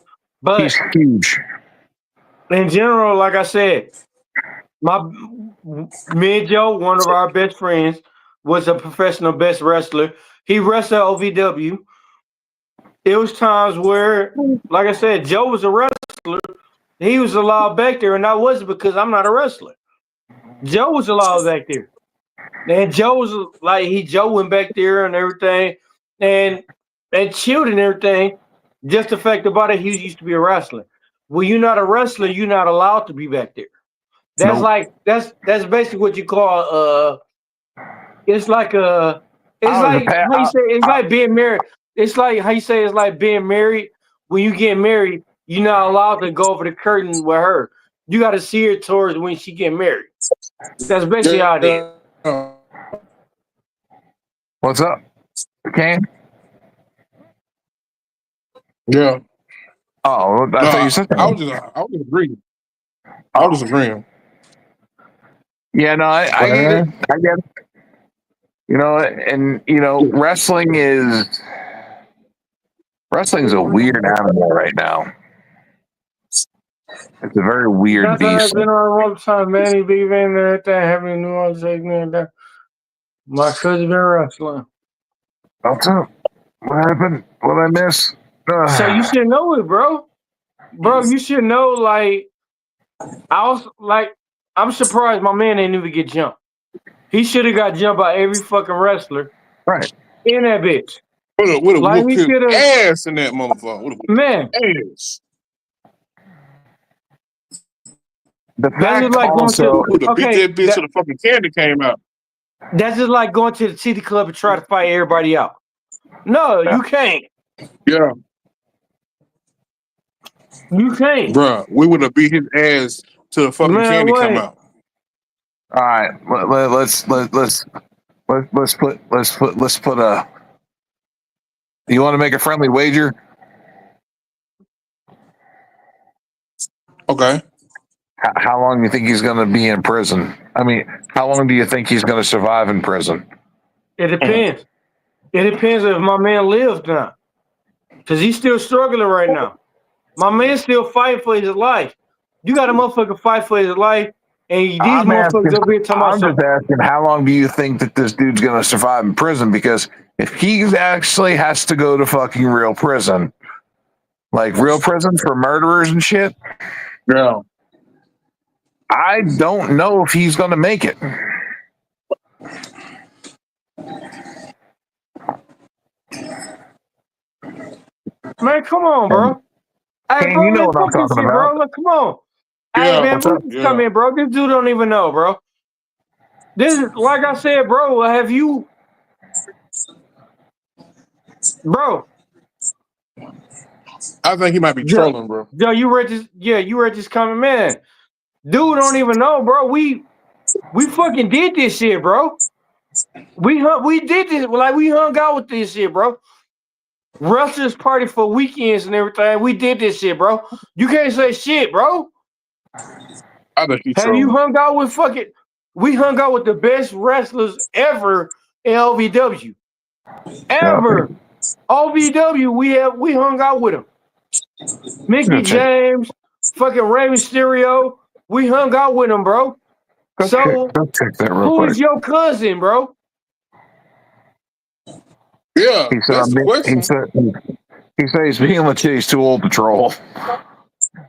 But he's huge. In general, like I said, me and Joe, one of our best friends, was a professional best wrestler. He wrestled OVW. It was times where, like I said, Joe was a wrestler. He was allowed back there, and that wasn't because I'm not a wrestler. Joe was allowed back there. And Joe was like, Joe went back there and everything and chilled and everything. Just the fact about it, he used to be a wrestler. When you're not a wrestler, you're not allowed to be back there. That's that's basically what you call it's like how you say it's like being married. It's like how you say it's like being married. When you get married, you're not allowed to go over the curtain with her. You got to see her towards when she get married. That's basically how it is. What's up? Cam? Yeah. Oh, I thought you said that. I was just agreeing. I was just agreeing. Yeah, no, I get it. I get it. You know, and you know, wrestling is a weird animal right now. It's a very weird beast. I've been on all the time, man. He be in there at that having New Orleans there. My cousin been wrestling. What's up? What happened? What did I miss? So you should know it, bro. Bro, you should know. Like, I'm surprised my man didn't even get jumped. He should have got jumped by every fucking wrestler. Right. In that bitch. Would have whooped his ass in that motherfucker. Man. Ass. The fact like also, beat that bitch till the fucking candy came out. That's just like going to the City Club and try to fight everybody out. No, you can't. Yeah. You can't. Bruh, we would have beat his ass till the fucking candy come out. All right, let's put a. You want to make a friendly wager? Okay. How long do you think he's going to be in prison? I mean, how long do you think he's going to survive in prison? It depends. It depends if my man lives now. Because he's still struggling right now. My man's still fighting for his life. You got a motherfucker fight for his life, and these motherfuckers over here talking about I'm just asking, how long do you think that this dude's going to survive in prison? Because if he actually has to go to fucking real prison, like real prison for murderers and shit, Yeah. I don't know if he's going to make it. Man, come on, bro. Hey, Kane, bro, you know let's what I'm fuck this talking shit, about. bro. Look, come on. Yeah, Hey, man, what's up? please come in, bro. This dude don't even know, bro. This is, like I said, bro, have you... Bro. I think he might be trolling, bro. Yo, you read this? Yeah, you read this comment, man. Dude don't even know, bro. We fucking did this shit, bro. We did this. Like, we hung out with this shit, bro. Wrestlers party for weekends and everything. We did this shit, bro. You can't say shit, bro. I think he's Have trolling. you hung out with fucking... We hung out with the best wrestlers ever in LVW. Ever. LVW, we hung out with them. Mickey James, fucking Rey Mysterio. We hung out with them, bro. So, who is your cousin, bro? Yeah, He said, that's the question. he said he's being legit. He's too old to troll.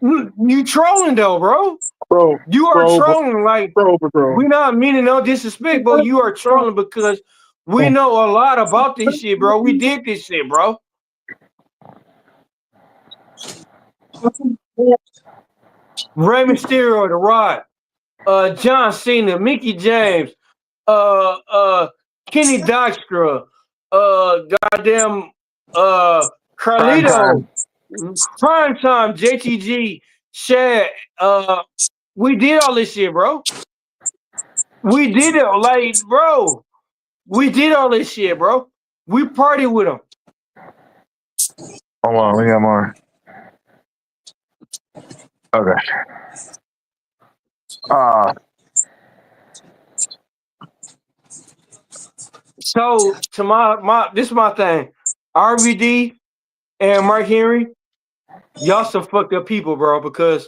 You trolling though, bro. Bro, you are trolling like we're not meaning no disrespect, but you are trolling because we know a lot about this shit, bro. We did this shit, bro. Rey Mysterio, The Rod, John Cena, Mickey James, Kenny Dykstra, goddamn, Carlito, Prime Time, JTG, Shad. We did all this shit, bro. We did it, like, bro. We did all this shit, bro. We partied with them. Hold on, we got more. Okay. So to my this is my thing. RVD and Mark Henry, y'all some fucked up people, bro, because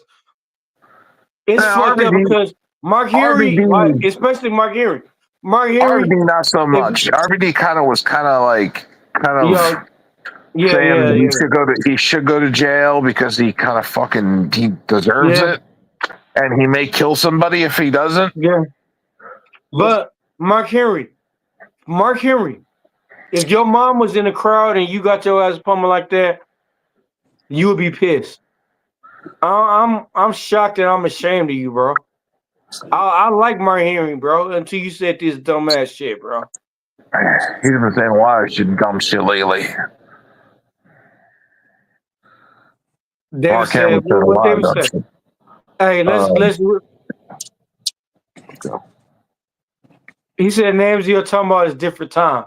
it's fucked up because Mark Henry, like, especially Mark Henry. RVD not so much. RVD kind of saying he should go to jail because he kind of fucking he deserves it, and he may kill somebody if he doesn't. Yeah. But Mark Henry, if your mom was in the crowd and you got your ass pummeled like that, you would be pissed. I'm shocked and I'm ashamed of you, bro. I like Mark Henry, bro, until you said this dumbass shit, bro. He's been saying a lot of shit, dumb shit lately. David said, what David said? Hey, let's. He said, names you're talking about is different time,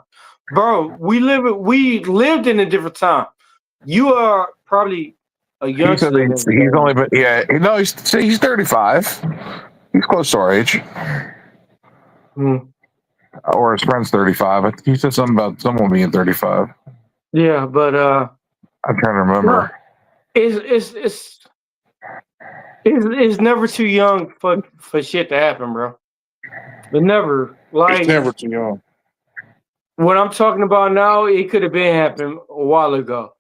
bro. We lived in a different time. You are probably a youngster. He's only been he's 35. He's close to our age. Or his friend's 35. He said something about someone being 35. Yeah, but I'm trying to remember. It's never too young for shit to happen, bro. But never, like, it's never too young. What I'm talking about now, it could have been happened a while ago.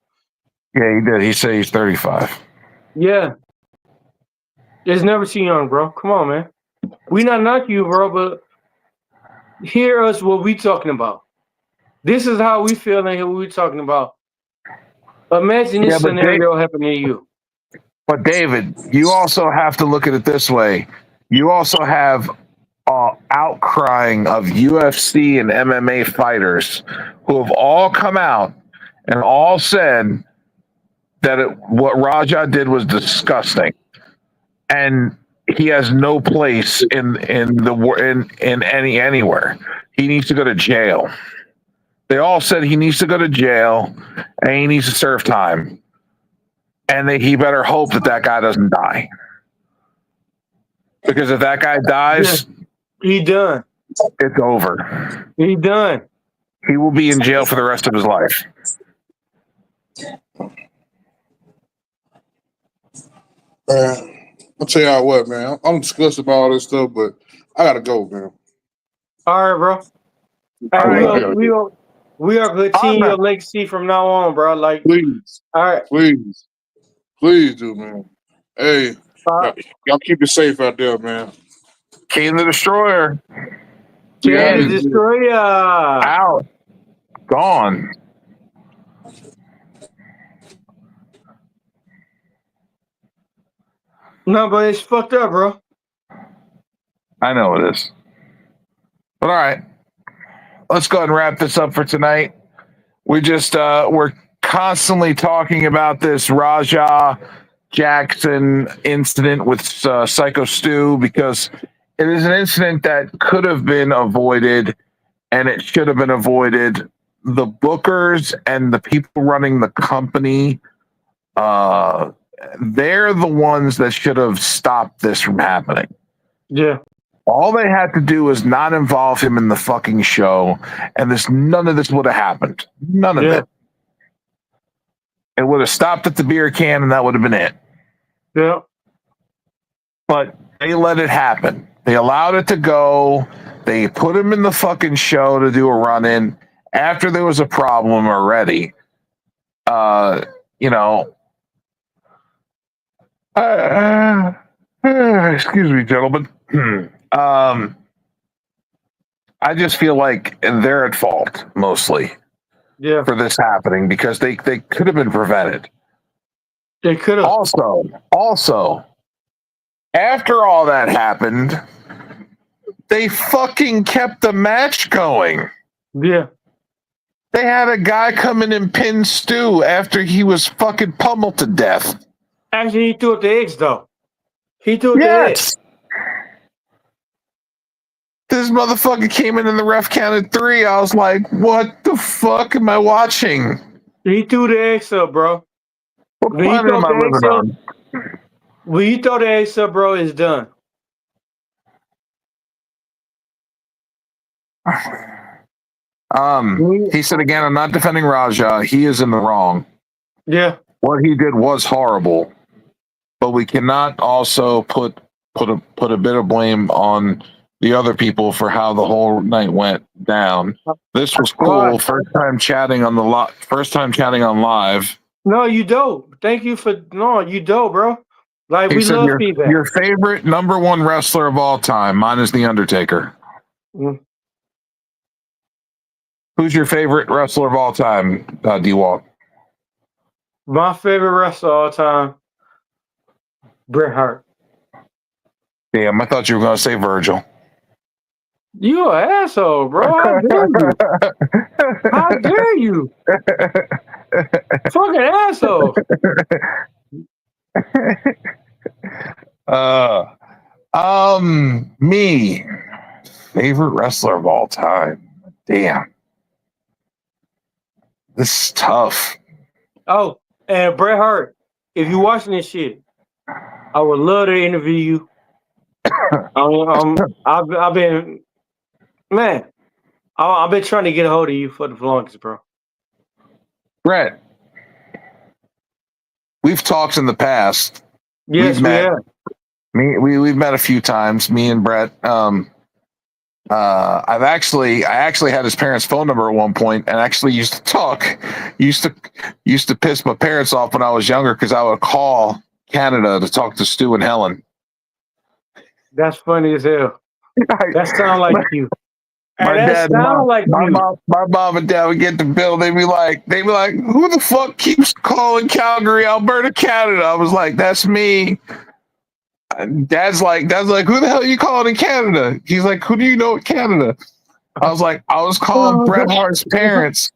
Yeah, he did. He said he's 35. Yeah. It's never too young, bro. Come on, man. We not knock you, bro, but hear us what we talking about. This is how we feel and what we talking about. Imagine this scenario happening to you. But David, you also have to look at it this way. You also have outcrying of UFC and MMA fighters who have all come out and all said that what Raja did was disgusting, and he has no place in anywhere. He needs to go to jail. They all said he needs to go to jail and he needs to serve time, and he better hope that guy doesn't die, because if that guy dies, he done. It's over. He done. He will be in jail for the rest of his life. I'll tell y'all what, man. I'm disgusted about all this stuff, but I gotta go, man. All right, bro. Hey, we are continue your legacy from now on, bro. Like, please, all right, please do, man. Hey, y'all keep it safe out there, man. King the Destroyer. King the Destroyer out, gone. No, but it's fucked up, bro. I know it is. But all right, let's go ahead and wrap this up for tonight. We just we're constantly talking about this Raja Jackson incident with Psycho Stu because it is an incident that could have been avoided and it should have been avoided. The bookers and the people running the company, they're the ones that should have stopped this from happening. Yeah. All they had to do was not involve him in the fucking show, and none of this would have happened. None of it. It would have stopped at the beer can, and that would have been it. Yeah. But they let it happen. They allowed it to go. They put him in the fucking show to do a run-in after there was a problem already. Excuse me, gentlemen. I just feel like they're at fault mostly for this happening because they could have been prevented. They could have. Also, after all that happened, they fucking kept the match going. Yeah. They had a guy come in and pin Stu after he was fucking pummeled to death. Actually, he threw up the eggs, though. He threw up the eggs. This motherfucker came in and the ref counted 3. I was like, what the fuck am I watching? He threw the eggs up, bro. What planet am I living on? When you throw the eggs up, bro, it's done. He said again, I'm not defending Raja. He is in the wrong. Yeah. What he did was horrible. But we cannot also put a bit of blame on the other people for how the whole night went down. This was cool. First time chatting on live. No, you dope. Thank you for you dope, bro. Like we love feedback. Your favorite number 1 wrestler of all time. Mine is The Undertaker. Who's your favorite wrestler of all time, D-Walk? My favorite wrestler of all time, Bret Hart. Damn, I thought you were going to say Virgil. You an asshole, bro. How dare you? How dare you? Fucking asshole. Me. Favorite wrestler of all time. Damn. This is tough. Oh, and Bret Hart, if you're watching this shit, I would love to interview you. I've been trying to get a hold of you for the longest, bro. Brett, we've talked in the past. Yes, we have. We've met a few times. Me and Brett. I actually had his parents' phone number at one point, and actually used to talk. Used to piss my parents off when I was younger because I would call Canada to talk to Stu and Helen. That's funny as hell. That sounds like you. My mom and dad would get the bill. They'd be like, who the fuck keeps calling Calgary, Alberta, Canada? I was like, that's me. And Dad's like, who the hell are you calling in Canada? He's like, who do you know in Canada? I was like, I was calling Bret Hart's parents.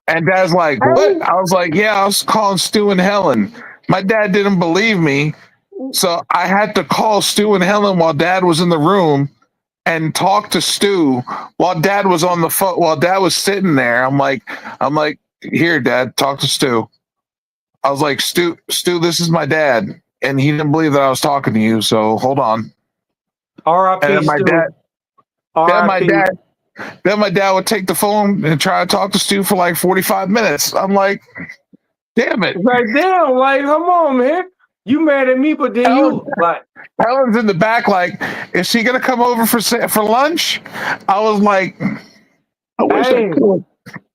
And Dad's like, what? I was like, yeah, I was calling Stu and Helen. My dad didn't believe me. So I had to call Stu and Helen while Dad was in the room and talk to Stu while Dad was on the phone, while Dad was sitting there. I'm like, here, Dad, talk to Stu. I was like, Stu, this is my dad. And he didn't believe that I was talking to you, so hold on. R.I.P. And my dad, Then my dad would take the phone and try to talk to Stu for like 45 minutes. I'm like, damn it. Like, damn, like, come on, man. You mad at me, but then Helen's in the back, like, is she gonna come over for lunch? I was like, I wish I could.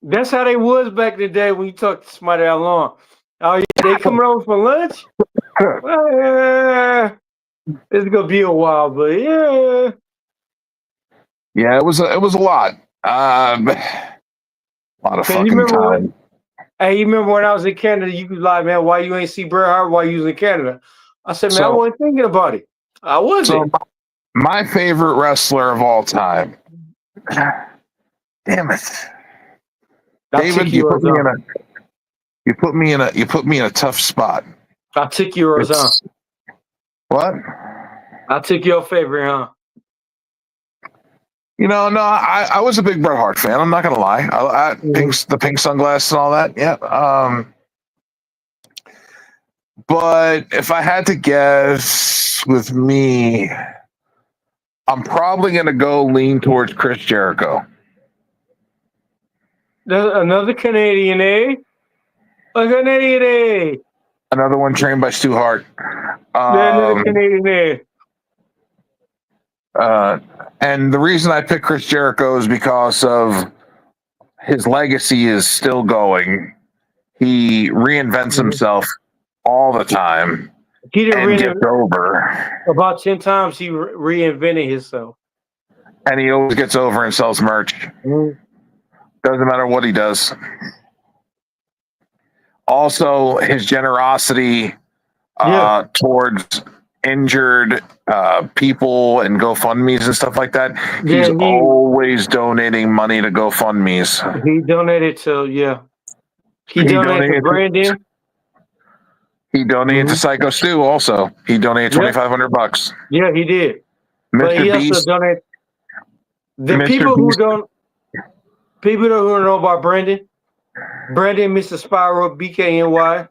That's how they was back in the day when you talked to somebody that long. Oh, yeah, they coming over for lunch? It's gonna be a while, but yeah. Yeah, it was a lot. A lot of fucking time. Hey, you remember when I was in Canada? You could like, man, why you ain't see Bret Hart while you was in Canada? I said, man, I wasn't thinking about it. I wasn't. So my favorite wrestler of all time. Damn it, David! You put me in a tough spot. I took yours, huh? What? I took your favorite, huh? No, I was a big Bret Hart fan. I'm not gonna lie. The pink sunglasses and all that. Yeah. But if I had to guess, with me, I'm probably gonna go lean towards Chris Jericho. Another Canadian, eh? A Canadian, eh? Another one trained by Stu Hart. Another Canadian, eh? And the reason I picked Chris Jericho is because of his legacy is still going. He reinvents himself all the time. He didn't gets over. About 10 times he reinvented himself. And he always gets over and sells merch. Doesn't matter what he does. Also, his generosity towards injured people and GoFundMe's and stuff like that. He's always donating money to GoFundMe's. He donated to, He donated to Brandon. He donated to Psycho Stu also. He donated $2,500. Yeah, he did. Mr. But he Beast, also donated. The Mr. people Beast, who don't know about Brandon, Mr. Spiral, BKNY,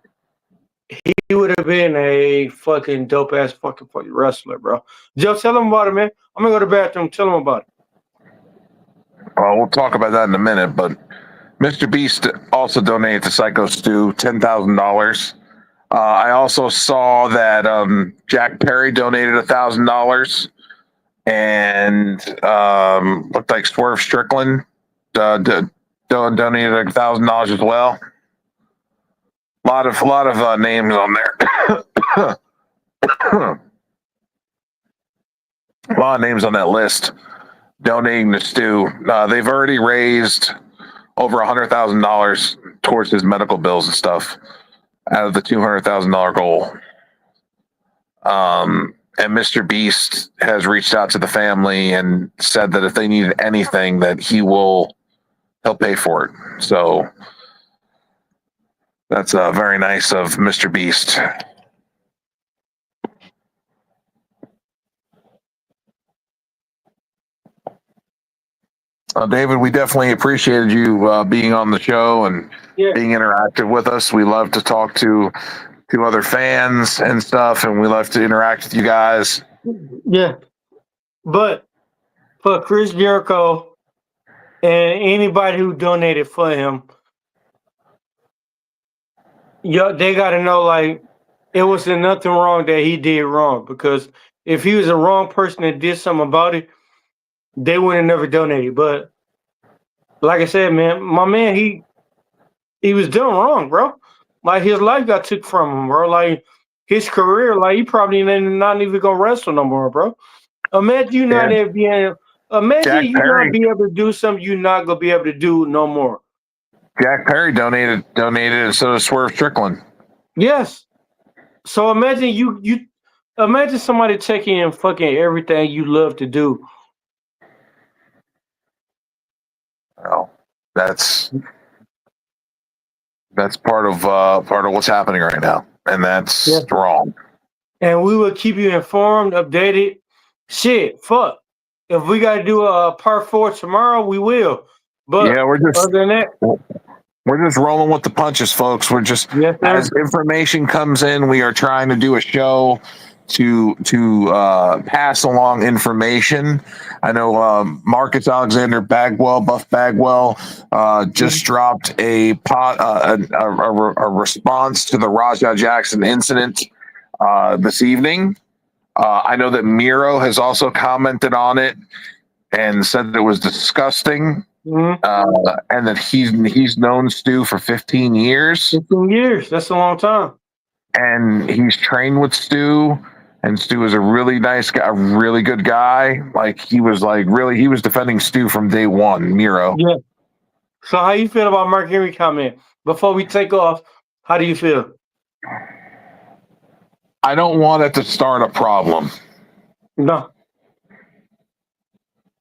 he would have been a fucking dope ass fucking wrestler, bro. Joe, tell him about it, man. I'm gonna go to the bathroom. Tell him about it. Well, we'll talk about that in a minute, but Mr. Beast also donated to Psycho Stu $10,000. I also saw that Jack Perry donated $1,000, and looked like Swerve Strickland donated $1,000 as well. A lot of names on there. A lot of names on that list donating to Stu. They've already raised over $100,000 towards his medical bills and stuff out of the $200,000 goal. And Mr. Beast has reached out to the family and said that if they need anything, that he'll pay for it. So that's very nice of Mr. Beast. David, we definitely appreciated you being on the show and being interactive with us. We love to talk to other fans and stuff, and we love to interact with you guys. Yeah. But for Chris Jericho and anybody who donated for him, they got to know, like, it wasn't nothing wrong that he did wrong, because if he was a wrong person that did something about it, they would have never donated. But like I said, man, my man, he was doing wrong, bro. Like, his life got took from him, bro. Like, his career, like, he probably not even gonna wrestle no more, bro. Imagine you not able to be able to do something you're not gonna be able to do no more. Jack Perry donated, and so does Swerve Strickland. Yes. So imagine imagine somebody taking in fucking everything you love to do. Well, that's part of what's happening right now, and that's wrong. And we will keep you informed, updated. Shit, fuck. If we got to do a part 4 tomorrow, we will. But other than that, we're just rolling with the punches, folks. We're just as information comes in, we are trying to do a show to pass along information. I know Marcus Alexander Bagwell, Buff Bagwell, just dropped a response to the Rajah Jackson incident this evening. I know that Miro has also commented on it and said that it was disgusting, and that he's known Stu for 15 years. 15 years, that's a long time. And he's trained with Stu, and Stu is a really nice guy, a really good guy. He was defending Stu from day one, Miro. Yeah. So how you feel about Mark Henry comment? Before we take off, how do you feel? I don't want it to start a problem. No.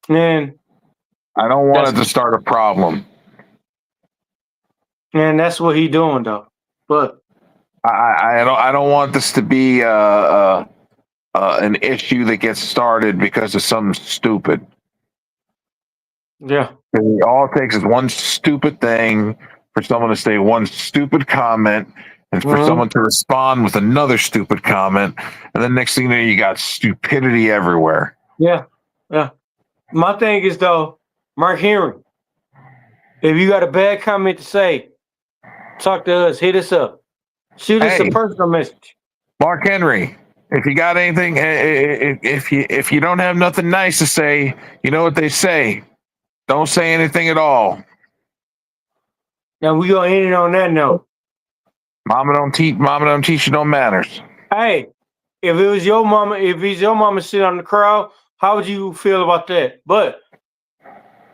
And I don't want it to start a problem. And that's what he's doing, though. But I don't want this to be an issue that gets started because of something stupid. Yeah. All it takes is one stupid thing for someone to say one stupid comment, and for someone to respond with another stupid comment, and then next thing you know, you got stupidity everywhere. Yeah. Yeah. My thing is, though, Mark Henry, if you got a bad comment to say, talk to us, hit us up. Shoot us a personal message. Mark Henry, if you got anything, if you don't have nothing nice to say, you know what they say. Don't say anything at all. Now we gonna end it on that note. Mama don't teach you no manners. Hey, if it was your mama, if it's your mama sitting on the crowd, how would you feel about that? But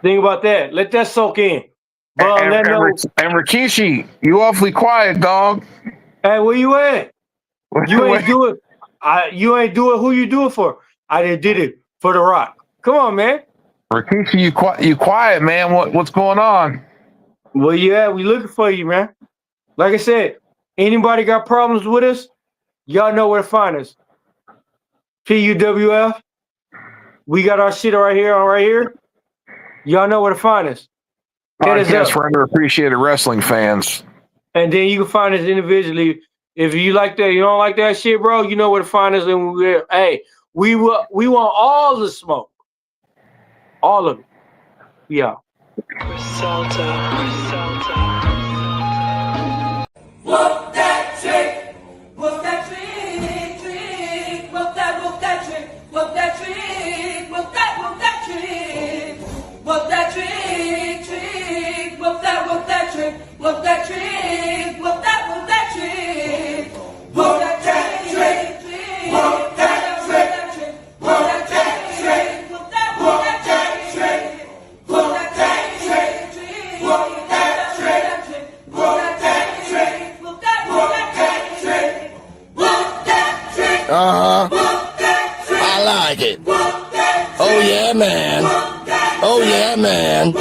think about that. Let that soak in. But and Rikishi, you awfully quiet, dog. Hey, where you at? You ain't do it. You ain't do it. Who you do it for? I did it for The Rock. Come on, man. Rikishi, you quiet, man. What's going on? Where you at? We looking for you, man. Like I said, anybody got problems with us? Y'all know where to find us. P.U.W.F. We got our shit right here. Y'all know where to find us. Podcast for underappreciated wrestling fans. And then you can find us individually. If you like that, you don't like that shit, bro, you know where to find us. And we want all the smoke. All of it. Yeah. Whoop that trick. Whoop that trick. Whoop that trick. Whoop that trick. Whoop that trick. Whoop that trick. Whoop that trick. Whoop that trick. Whoop that trick. Whoop that trick. Whoop that trick. Whoop that trick. Whoop that trick. Whoop that trick. Whoop that trick. Whoop that trick. Whoop that trick. Whoop that trick. I like it. Oh yeah, man. Oh yeah, man.